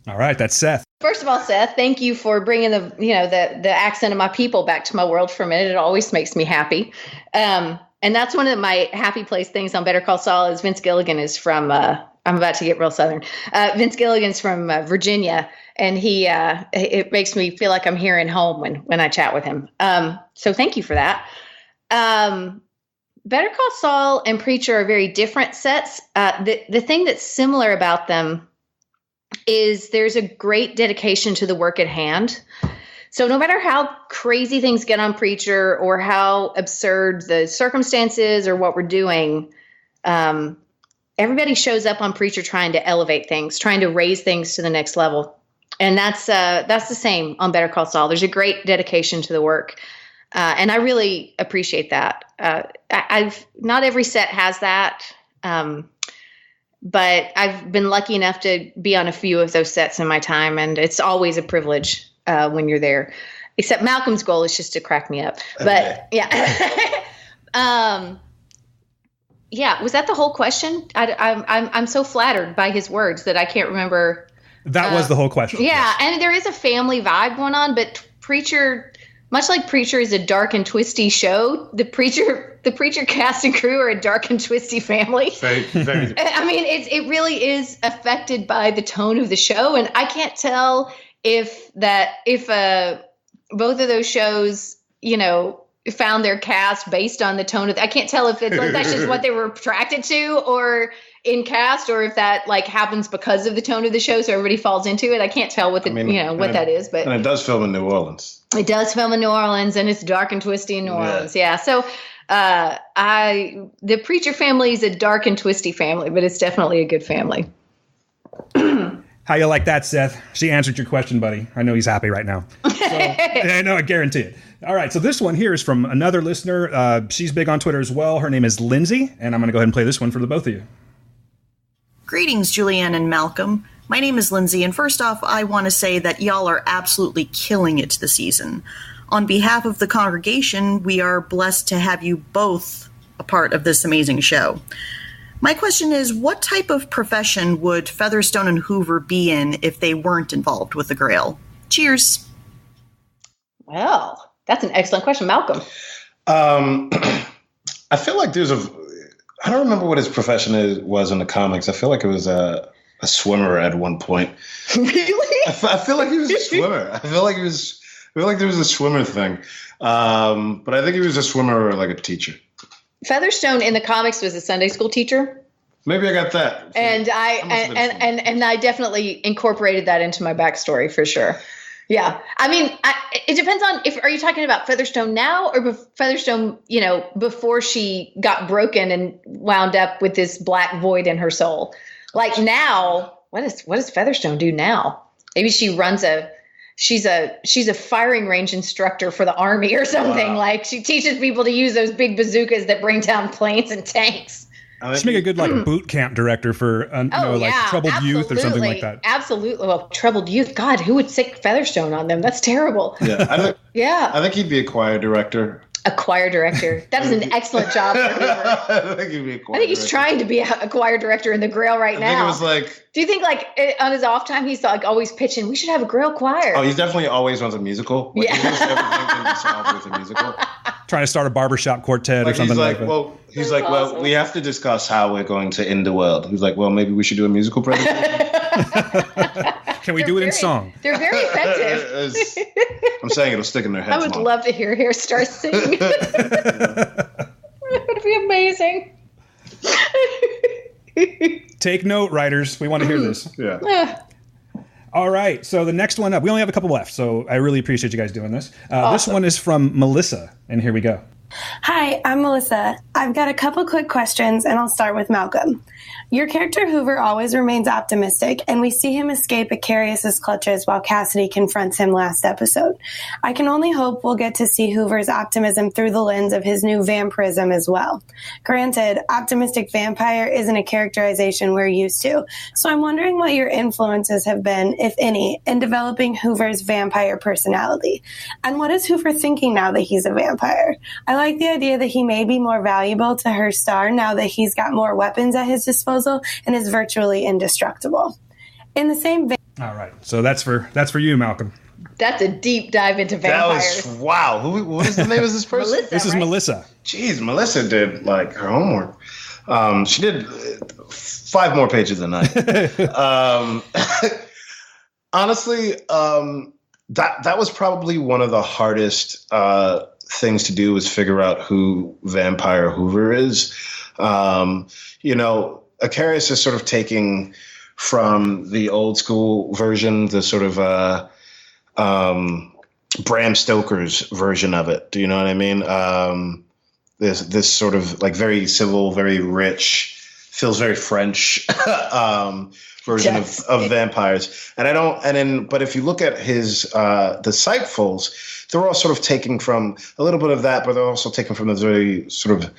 All right, that's Seth. First of all, Seth, thank you for bringing the accent of my people back to my world for a minute. It always makes me happy. And that's one of my happy place things on Better Call Saul is Vince Gilligan is from, I'm about to get real Southern. Vince Gilligan's from Virginia, and it makes me feel like I'm hearing home when I chat with him. So thank you for that. Better Call Saul and Preacher are very different sets. The thing that's similar about them is there's a great dedication to the work at hand. So no matter how crazy things get on Preacher or how absurd the circumstances or what we're doing, everybody shows up on Preacher trying to elevate things, trying to raise things to the next level. And that's the same on Better Call Saul. There's a great dedication to the work. And I really appreciate that. Not every set has that. But I've been lucky enough to be on a few of those sets in my time. And it's always a privilege when you're there, except Malcolm's goal is just to crack me up. But yeah. Yeah. Was that the whole question? I'm so flattered by his words that I can't remember. That was the whole question. Yeah. Yes. And there is a family vibe going on, but Preacher, much like Preacher is a dark and twisty show, the Preacher cast and crew are a dark and twisty family. Very, very. I mean, it really is affected by the tone of the show. And I can't tell if both of those shows, found their cast based on the tone of, I can't tell if that's just what they were attracted to or in cast, or if that happens because of the tone of the show. So everybody falls into it. I can't tell what that is, but and it does film in New Orleans. It does film in New Orleans, and it's dark and twisty in New Orleans. Yeah. So, the Preacher family is a dark and twisty family, but it's definitely a good family. How you like that, Seth? She answered your question, buddy. I know he's happy right now. So, I know, I guarantee it. All right, so this one here is from another listener. She's big on Twitter as well. Her name is Lindsay, and I'm going to go ahead and play this one for the both of you. Greetings, Julianne and Malcolm. My name is Lindsay, and first off, I want to say that y'all are absolutely killing it this season. On behalf of the congregation, we are blessed to have you both a part of this amazing show. My question is, what type of profession would Featherstone and Hoover be in if they weren't involved with the Grail? Cheers. Well, that's an excellent question. Malcolm. I feel like I don't remember what his profession was in the comics. I feel like it was a swimmer at one point. Really? I feel like he was a swimmer. I feel like there was a swimmer thing. But I think he was a swimmer or like a teacher. Featherstone in the comics was a Sunday school teacher. Maybe I got that. And I definitely incorporated that into my backstory for sure. Yeah. I mean, it depends on are you talking about Featherstone now or Featherstone, before she got broken and wound up with this black void in her soul? Like now, what does Featherstone do now? Maybe she runs she's a firing range instructor for the Army or something. Wow. Like she teaches people to use those big bazookas that bring down planes and tanks. Just make a good boot camp director for troubled youth or something like that. Absolutely. Well, troubled youth. God, who would sick Featherstone on them? That's terrible. Yeah. I think he'd be a choir director. A choir director. That is an excellent job for Hoover. I think he'd be a choir I think he's director. trying to be a choir director in the Grail right now. I think it was like... Do you think on his off time he's always pitching, we should have a Grail choir? Oh, he definitely always wants a musical. Yeah. He wants everything can be solved with a musical. Trying to start a barbershop quartet or something like that. Well, he's like, well, we have to discuss how we're going to end the world. He's like, well, maybe we should do a musical presentation. Can we do it in song? They're very effective. I'm saying it'll stick in their heads. I would love to hear Herr Starr sing. It would be amazing. Take note, writers. We want to hear this. Yeah. All right. So the next one up, we only have a couple left. So I really appreciate you guys doing this. Awesome. This one is from Melissa. And here we go. Hi, I'm Melissa. I've got a couple quick questions, and I'll start with Malcolm. Your character Hoover always remains optimistic, and we see him escape Icarius's clutches while Cassidy confronts him last episode. I can only hope we'll get to see Hoover's optimism through the lens of his new vampirism as well. Granted, optimistic vampire isn't a characterization we're used to, so I'm wondering what your influences have been, if any, in developing Hoover's vampire personality. And what is Hoover thinking now that he's a vampire? I like the idea that he may be more valuable to Herr Starr now that he's got more weapons at his disposal and is virtually indestructible. In the same vein. All right. So that's for you, Malcolm. That's a deep dive into vampires. Wow. What is the name of this person? Melissa, this is right? Melissa. Jeez, Melissa did her homework. She did 5 more pages than I did. Honestly, that was probably one of the hardest things to do is figure out who Vampire Hoover is. Icarius is sort of taking from the old school version, the sort of Bram Stoker's version of it. Do you know what I mean? This sort of like very civil, very rich, feels very French version of vampires. But if you look at his disciples, they're all sort of taking from a little bit of that, but they're also taking from a very sort of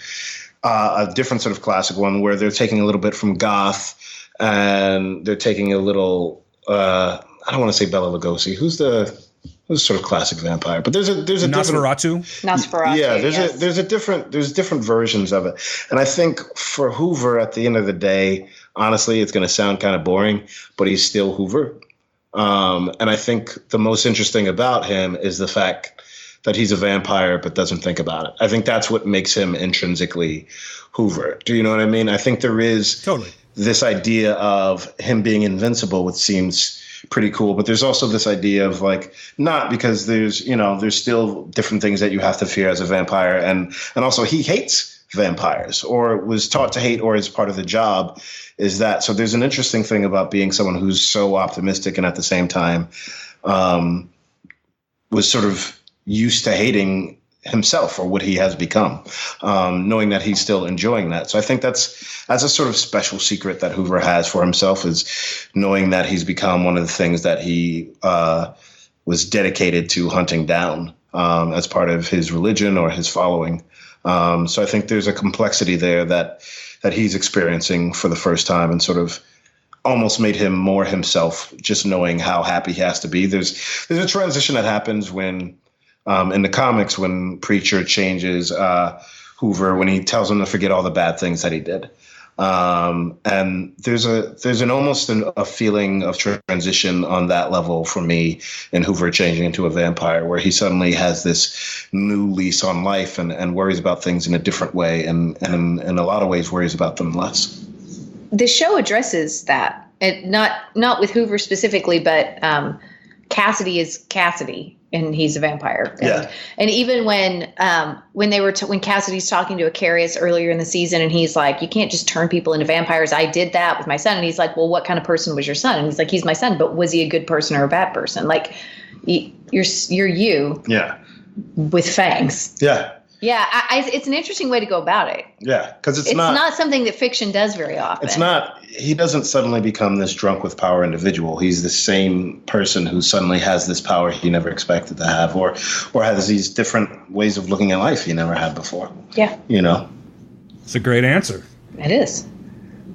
a different sort of classic one where they're taking a little bit from goth and they're taking a little, I don't want to say Bela Lugosi. Who's sort of classic vampire? But there's a Nosferatu. Nosferatu. Yeah, there's different versions of it. And I think for Hoover, at the end of the day, honestly, it's going to sound kind of boring, but he's still Hoover. And I think the most interesting about him is the fact that he's a vampire but doesn't think about it. I think that's what makes him intrinsically Hoover. Do you know what I mean? I think there is totally this idea of him being invincible, which seems pretty cool, but there's also this idea of like, not because there's still different things that you have to fear as a vampire, and also he hates vampires or was taught to hate or is part of the job is that. So there's an interesting thing about being someone who's so optimistic and at the same time was sort of used to hating himself or what he has become, knowing that he's still enjoying that. So I think that's a sort of special secret that Hoover has for himself, is knowing that he's become one of the things that he was dedicated to hunting down as part of his religion or his following. So I think there's a complexity there that he's experiencing for the first time, and sort of almost made him more himself, just knowing how happy he has to be. There's a transition that happens when in the comics when Preacher changes Hoover, when he tells him to forget all the bad things that he did. And there's an almost a feeling of transition on that level for me in Hoover changing into a vampire, where he suddenly has this new lease on life and worries about things in a different way, and in a lot of ways worries about them less. The show addresses that, not with Hoover specifically, but Cassidy is Cassidy, and he's a vampire. And even when Cassidy's talking to Icarius earlier in the season, and he's like, you can't just turn people into vampires. I did that with my son. And he's like, well, what kind of person was your son? And he's like, he's my son, but was he a good person or a bad person? Like, you're you. Yeah. With fangs. Yeah. Yeah, it's an interesting way to go about it. Yeah, because it's not something that fiction does very often. It's not. He doesn't suddenly become this drunk with power individual. He's the same person who suddenly has this power he never expected to have, or has these different ways of looking at life he never had before. Yeah. It's a great answer. It is.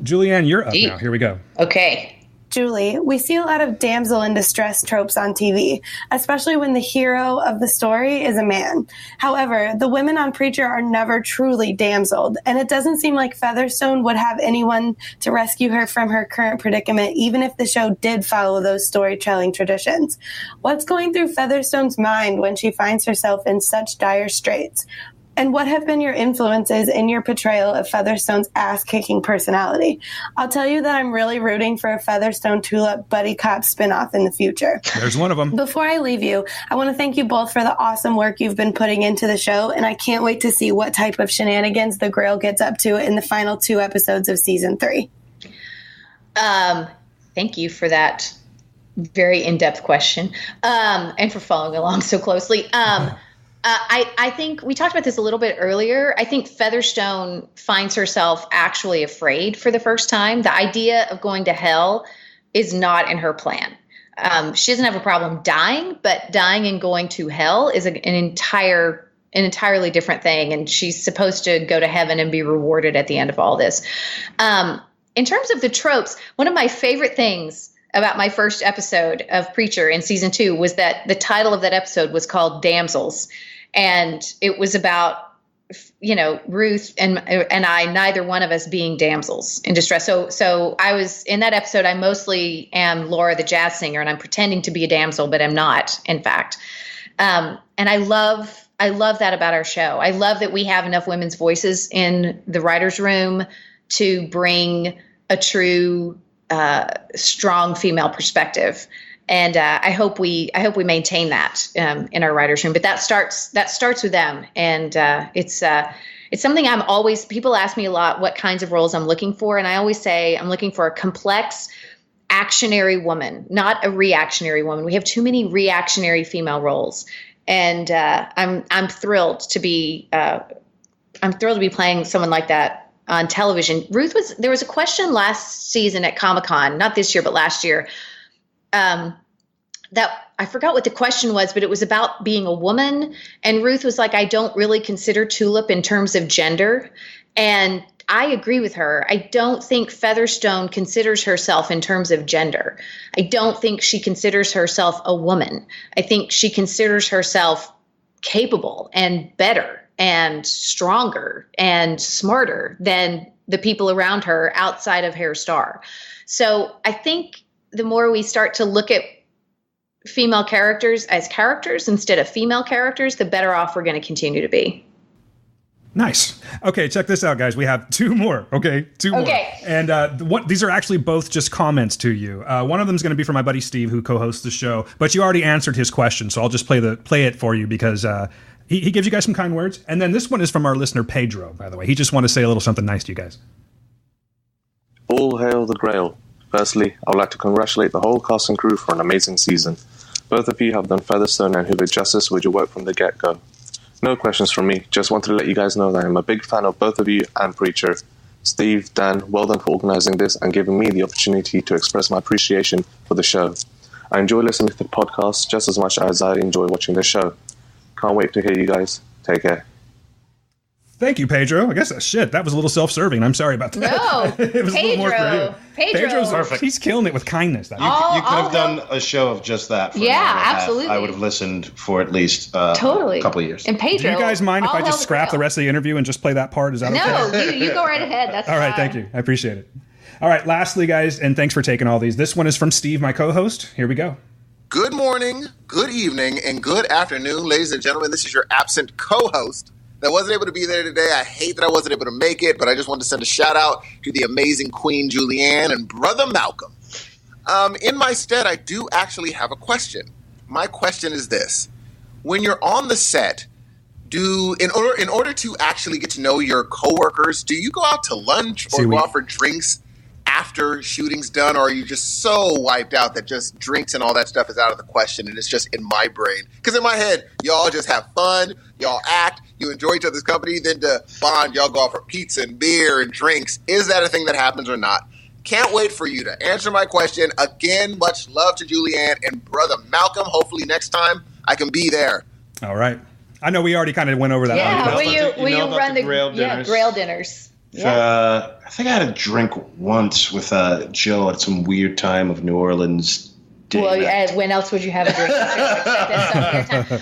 Julianne, you're up now. Here we go. Okay. Julie, we see a lot of damsel in distress tropes on TV, especially when the hero of the story is a man. However, the women on Preacher are never truly damseled, and it doesn't seem like Featherstone would have anyone to rescue her from her current predicament, even if the show did follow those storytelling traditions. What's going through Featherstone's mind when she finds herself in such dire straits? And what have been your influences in your portrayal of Featherstone's ass-kicking personality? I'll tell you that I'm really rooting for a Featherstone Tulip buddy cop spinoff in the future. There's one of them. Before I leave you, I want to thank you both for the awesome work you've been putting into the show, and I can't wait to see what type of shenanigans the Grail gets up to in the final 2 episodes of Season 3. Thank you for that very in-depth question, and for following along so closely. I think we talked about this a little bit earlier. I think Featherstone finds herself actually afraid for the first time. The idea of going to hell is not in her plan. She doesn't have a problem dying, but dying and going to hell is an entirely different thing. And she's supposed to go to heaven and be rewarded at the end of all this. In terms of the tropes, one of my favorite things about my first episode of Preacher in season 2 was that the title of that episode was called Damsels. And it was about, Ruth and I, neither one of us being damsels in distress. So I was in that episode. I mostly am Laura, the jazz singer, and I'm pretending to be a damsel, but I'm not, in fact. And I love that about our show. I love that we have enough women's voices in the writer's room to bring a true, strong female perspective. I hope we maintain that in our writers' room. But that starts with them, and it's something I'm always. People ask me a lot what kinds of roles I'm looking for, and I always say I'm looking for a complex, actionary woman, not a reactionary woman. We have too many reactionary female roles, and I'm thrilled to be playing someone like that on television. There was a question last season at Comic-Con, not this year but last year. That I forgot what the question was, but it was about being a woman. And Ruth was like, I don't really consider Tulip in terms of gender. And I agree with her. I don't think Featherstone considers herself in terms of gender. I don't think she considers herself a woman. I think she considers herself capable and better and stronger and smarter than the people around her outside of Herr Starr. So I think the more we start to look at female characters as characters instead of female characters, the better off we're going to continue to be. Nice. Okay, check this out, guys. We have two more. Okay, two more. And these are actually both just comments to you. One of them is going to be from my buddy Steve, who co-hosts the show. But you already answered his question, so I'll just play it for you because he gives you guys some kind words. And then this one is from our listener Pedro, by the way. He just wanted to say a little something nice to you guys. All hail the Grail. Firstly, I would like to congratulate the whole cast and crew for an amazing season. Both of you have done Featherstone and Hoover justice with your work from the get-go. No questions from me, just wanted to let you guys know that I'm a big fan of both of you and Preacher. Steve, Dan, well done for organizing this and giving me the opportunity to express my appreciation for the show. I enjoy listening to the podcast just as much as I enjoy watching the show. Can't wait to hear you guys. Take care. Thank you, Pedro. I guess that was a little self-serving. I'm sorry about that. No, it was Pedro. A little more for you. Pedro's perfect. He's killing it with kindness. You could have done a show of just that. For absolutely. I would have listened for at least a couple of years. And Pedro, do you guys mind if I just scrap the rest of the interview and just play that part? Is that okay? No, you go right ahead. That's all right. fine. Thank you. I appreciate it. All right. Lastly, guys, and thanks for taking all these. This one is from Steve, my co-host. Here we go. Good morning, good evening, and good afternoon, ladies and gentlemen. This is your absent co-host that wasn't able to be there today. I hate that I wasn't able to make it, but I just wanted to send a shout out to the amazing Queen Julianne and Brother Malcolm. In my stead, I do actually have a question. My question is this. When you're on the set, in order to actually get to know your coworkers, do you go out to lunch or go out for drinks after shooting's done, or are you just so wiped out that just drinks and all that stuff is out of the question and it's just in my brain? Because in my head, y'all just have fun, y'all act, you enjoy each other's company, then to bond, y'all go out for pizza and beer and drinks. Is that a thing that happens or not? Can't wait for you to answer my question. Again, much love to Julianne and Brother Malcolm. Hopefully next time I can be there. All right. I know we already kind of went over that. Yeah, will you run the Grail dinners? Yeah. I think I had a drink once with Joe at some weird time of New Orleans. Well, when else would you have a drink?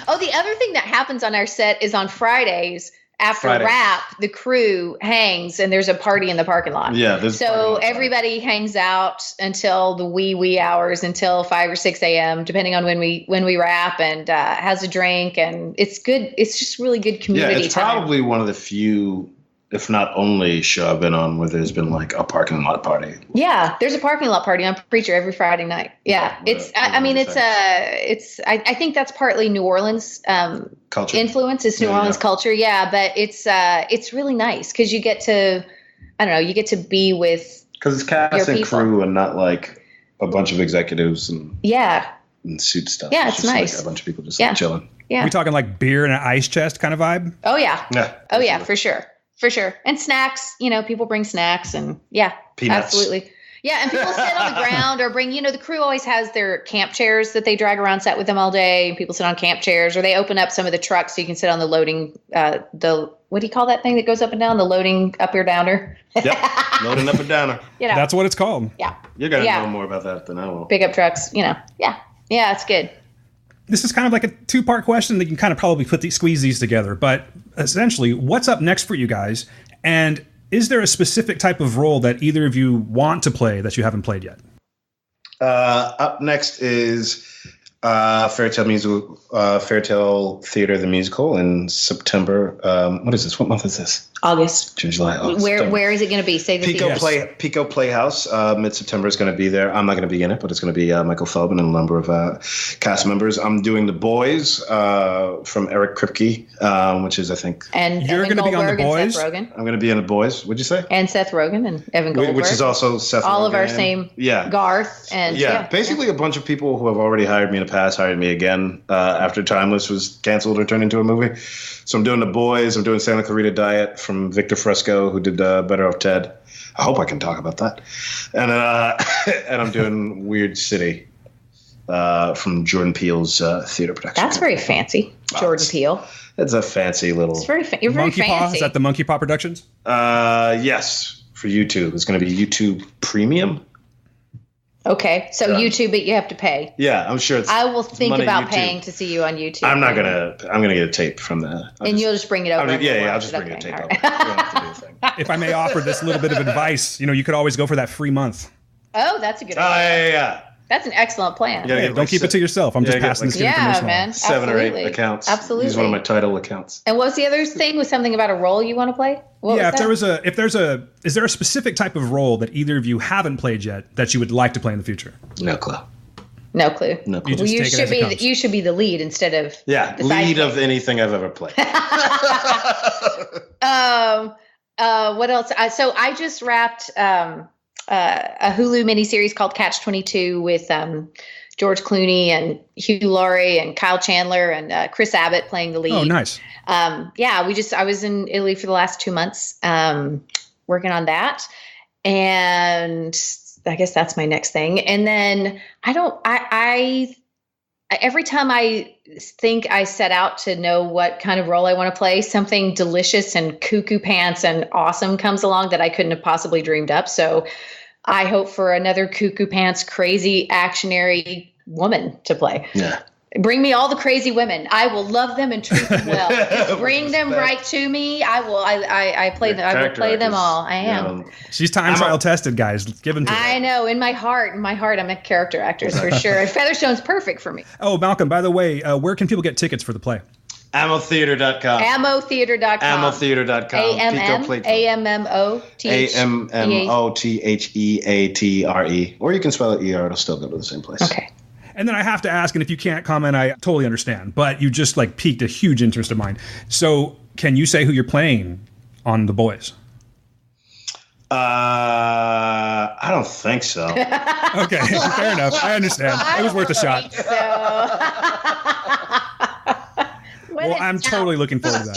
Oh, the other thing that happens on our set is on Fridays after wrap, the crew hangs and there's a party in the parking lot. Yeah. So everybody hangs out until the wee hours, until 5 or 6 a.m., depending on when we wrap, and has a drink, and it's good. It's just really good community time. Yeah, it's probably one of the few, if not only, show I've been on where there's been like a parking lot party. Yeah, there's a parking lot party on Preacher every Friday night. Yeah, I think that's partly New Orleans culture influence. It's New Orleans culture. Yeah, but it's really nice because you get to, you get to be with, because it's cast and crew and not like a bunch of executives and suit stuff. Yeah, it's nice. Like a bunch of people just like chilling. Yeah, we talking like beer in an ice chest kind of vibe. Oh yeah. Yeah. Oh yeah, for sure. For sure. And snacks, people bring snacks and Peanuts. Absolutely. Yeah. And people sit on the ground or bring, the crew always has their camp chairs that they drag around set with them all day. And people sit on camp chairs, or they open up some of the trucks so you can sit on the loading, what do you call that thing that goes up and down? The loading up or downer? Yep. Loading up and downer. That's what it's called. Yeah. You're going to know more about that than I will. Pickup trucks, Yeah. Yeah. It's good. This is kind of like a two-part question that you can kind of probably squeeze these together. But essentially, what's up next for you guys? And is there a specific type of role that either of you want to play that you haven't played yet? Up next is Fairytale Theater the musical in September. What is this? What month is this? August. June, July. August, Where is it going to be? Say the Pico Playhouse. Mid-September is going to be there. I'm not going to be in it, but it's going to be Michael Feldman and a number of cast members. I'm doing The Boys from Eric Kripke, which is, I think. And you're going to be on The Boys? Seth Rogen. I'm going to be in The Boys. What'd you say? And Seth Rogen and Evan Goldberg. Which is also Seth Rogen. All of our same. Yeah. Garth. And basically a bunch of people who have already hired me in the past hired me again after Timeless was canceled or turned into a movie. So I'm doing The Boys. I'm doing Santa Clarita Diet from Victor Fresco, who did Better Off Ted. I hope I can talk about that. And and I'm doing Weird City from Jordan Peele's theater production. That's very fancy, Jordan Peele. It's a fancy little. It's you're very Monkey fancy. Paw? Is that the Monkey Paw Productions? Yes, for YouTube. It's going to be YouTube Premium. Okay, so YouTube, but you have to pay. Yeah, I'm sure. I will think about paying to see you on YouTube. I'm gonna get a tape from the. You'll just bring it over. I'll just bring a tape over. You don't have to do a thing. If I may offer this little bit of advice, you could always go for that free month. Oh, that's a good idea. Yeah. That's an excellent plan. Yeah, don't keep it to yourself. I'm just passing this information on. Man. 7 or 8 accounts. Absolutely. Use one of my title accounts. And what was the other thing? Was something about a role you want to play? Is there a specific type of role that either of you haven't played yet that you would like to play in the future? No clue. No clue. No clue. You should be the lead instead of lead of anything I've ever played. What else? So I just wrapped a Hulu miniseries called Catch-22 with George Clooney and Hugh Laurie and Kyle Chandler and Chris Abbott playing the lead. Oh, nice. I was in Italy for the last 2 months working on that. And I guess that's my next thing. And then every time I think I set out to know what kind of role I want to play, something delicious and cuckoo pants and awesome comes along that I couldn't have possibly dreamed up. So I hope for another cuckoo pants, crazy, actionary woman to play. Yeah. Bring me all the crazy women. I will love them and treat them well. Just bring them right to me. I will. I play them. I will play them all. I am. She's time trial tested, guys. Give them to her. I know. In my heart, I'm a character actress for sure. And Featherstone's perfect for me. Oh, Malcolm. By the way, where can people get tickets for the play? AmmoTheater.com. AmmoTheater.com. AmmoTheater.com. AMMOTHEATRE. Or you can spell it ER. It'll still go to the same place. Okay. And then I have to ask, and if you can't comment, I totally understand, but you just piqued a huge interest of mine. So can you say who you're playing on The Boys? I don't think so. Okay, fair enough. I understand. It was worth a shot. Well, I'm totally looking forward to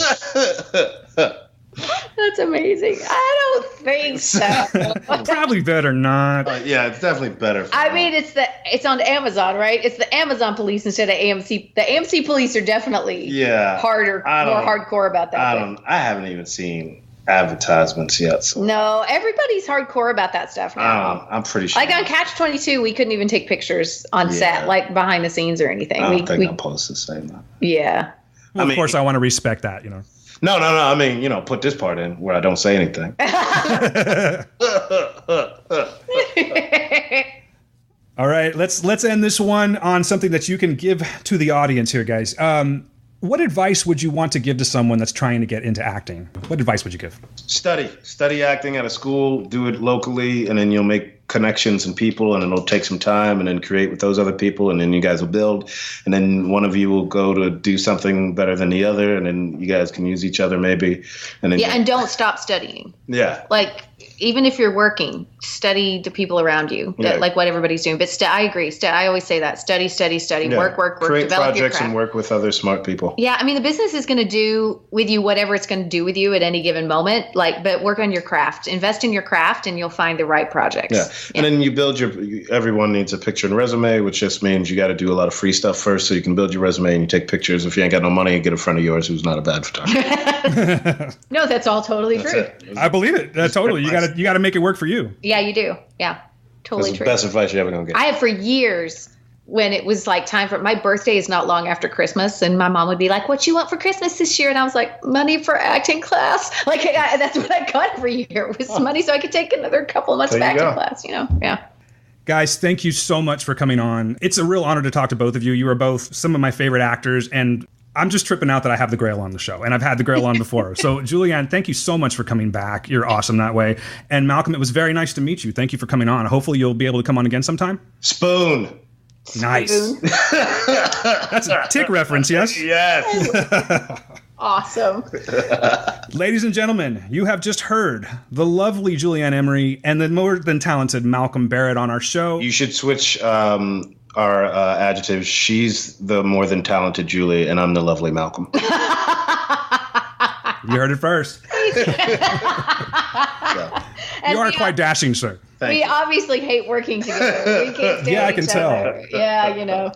that. That's amazing. I don't think so. Probably better not. Yeah, it's definitely better. It's on Amazon, right? It's the Amazon police instead of AMC. The AMC police are definitely more hardcore about that. I haven't even seen advertisements yet. So. No, everybody's hardcore about that stuff now. I'm pretty sure. Like on Catch-22, we couldn't even take pictures on set, like behind the scenes or anything. I don't think I'm supposed to say that. Yeah. Well, of course, I want to respect that, No. I mean, put this part in where I don't say anything. All right, let's end this one on something that you can give to the audience here, guys. What advice would you want to give to someone that's trying to get into acting? What advice would you give? Study acting at a school, do it locally, and then you'll make connections and people, and it'll take some time, and then create with those other people, and then you guys will build, and then one of you will go to do something better than the other, and then you guys can use each other maybe. And then and don't stop studying. Yeah. Even if you're working, study the people around you, like what everybody's doing. But I agree. I always say that. Study, yeah. work, create develop projects your craft. And work with other smart people. Yeah, I mean, the business is going to do with you whatever it's going to do with you at any given moment. But work on your craft. Invest in your craft, and you'll find the right projects. Yeah. And then you build everyone needs a picture and resume, which just means you got to do a lot of free stuff first so you can build your resume and you take pictures. If you ain't got no money, you get a friend of yours who's not a bad photographer. No, that's all totally true. I believe it. Totally. You got to make it work for you. Yeah, you do. Yeah, totally true. That's the best advice you're ever going to get. I have for years when it was time for my birthday is not long after Christmas, and my mom would be like, "What you want for Christmas this year?" And I was like, "Money for acting class." That's what I got every year was money so I could take another couple of months of acting class. Yeah. Guys, thank you so much for coming on. It's a real honor to talk to both of you. You are both some of my favorite actors, and I'm just tripping out that I have the Grail on the show, and I've had the Grail on before. So, Julianne, thank you so much for coming back. You're awesome that way. And Malcolm, it was very nice to meet you. Thank you for coming on. Hopefully you'll be able to come on again sometime. Spoon. Nice. That's a Tick reference, yes? Yes. Awesome. Ladies and gentlemen, you have just heard the lovely Julie Emery and the more than talented Malcolm Barrett on our show. You should switch our adjectives. She's the more than talented Julie, and I'm the lovely Malcolm. You heard it first. You are quite dashing, sir. We obviously hate working together. We can't stand Yeah, I can each tell. other. Yeah, you know.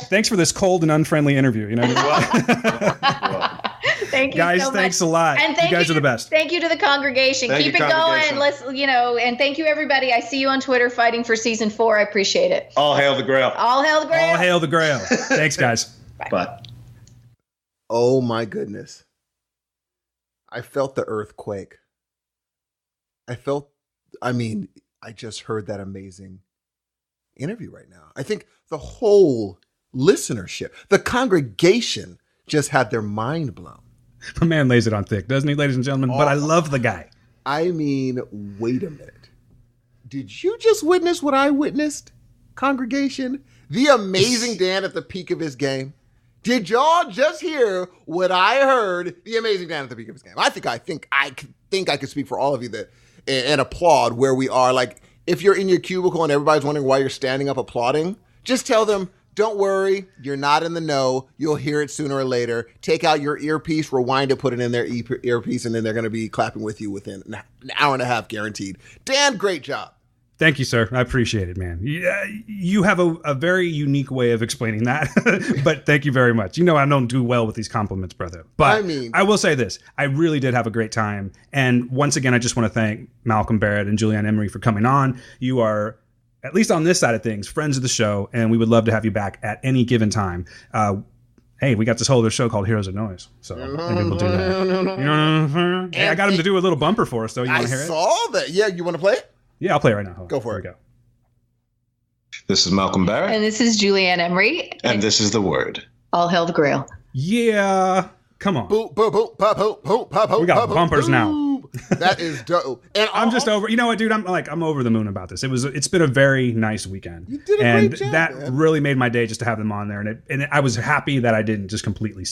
Thanks for this cold and unfriendly interview. You know, Thank you, guys. so much. Thanks a lot. And you guys are the best. Thank you to the congregation. Thank Keep you, it going. Let's, and thank you, everybody. I see you on Twitter fighting for season 4. I appreciate it. All hail the Grail. All hail the Grail. All hail the Grail. Thanks, guys. Bye. Oh my goodness. I felt the earthquake. I just heard that amazing interview right now. I think the whole listenership, the congregation just had their mind blown. My man lays it on thick, doesn't he, ladies and gentlemen? But I love the guy. I mean, wait a minute. Did you just witness what I witnessed, congregation? The amazing Dan at the peak of his game. Did y'all just hear what I heard? The amazing Dan at the peak of his game. I think I could speak for all of you that and applaud where we are. Like, if you're in your cubicle and everybody's wondering why you're standing up applauding, just tell them, don't worry, you're not in the know. You'll hear it sooner or later. Take out your earpiece, rewind it, put it in their earpiece, and then they're going to be clapping with you within an hour and a half, guaranteed. Dan, great job. Thank you, sir. I appreciate it, man. You have a very unique way of explaining that, but thank you very much. You know I don't do well with these compliments, brother. But I will say this. I really did have a great time. And once again, I just want to thank Malcolm Barrett and Julie Emery for coming on. You are, at least on this side of things, friends of the show, and we would love to have you back at any given time. Hey, we got this whole other show called Heroes of Noise, so maybe we'll do that. You know what I'm saying? Hey, I got him to do a little bumper for us, though. You want to hear it? I saw that. Yeah, you want to play it? Yeah, I'll play it right now. Go for it. Here we go. This is Malcolm Barrett. And this is Julie Emery. And this is The Word. All hail the Grail. Yeah. Come on. Boop, boop, boop, pop, boop, boop, pop, boop, We got pop, bumpers boop. now. That is dope. And I'm just over. You know what, dude? I'm over the moon about this. It's been a very nice weekend. You did a and great job, that man. really made my day just to have them on there. And I was happy that I didn't just completely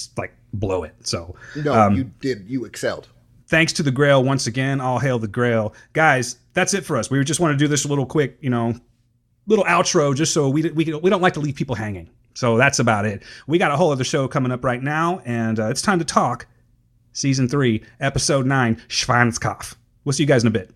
blow it. So no, you did. You excelled. Thanks to the Grail once again. All hail the Grail, guys. That's it for us. We just want to do this little quick, little outro, just so we don't like to leave people hanging. So that's about it. We got a whole other show coming up right now, and it's time to talk. Season 3, Episode 9, Schwanzkopf. We'll see you guys in a bit.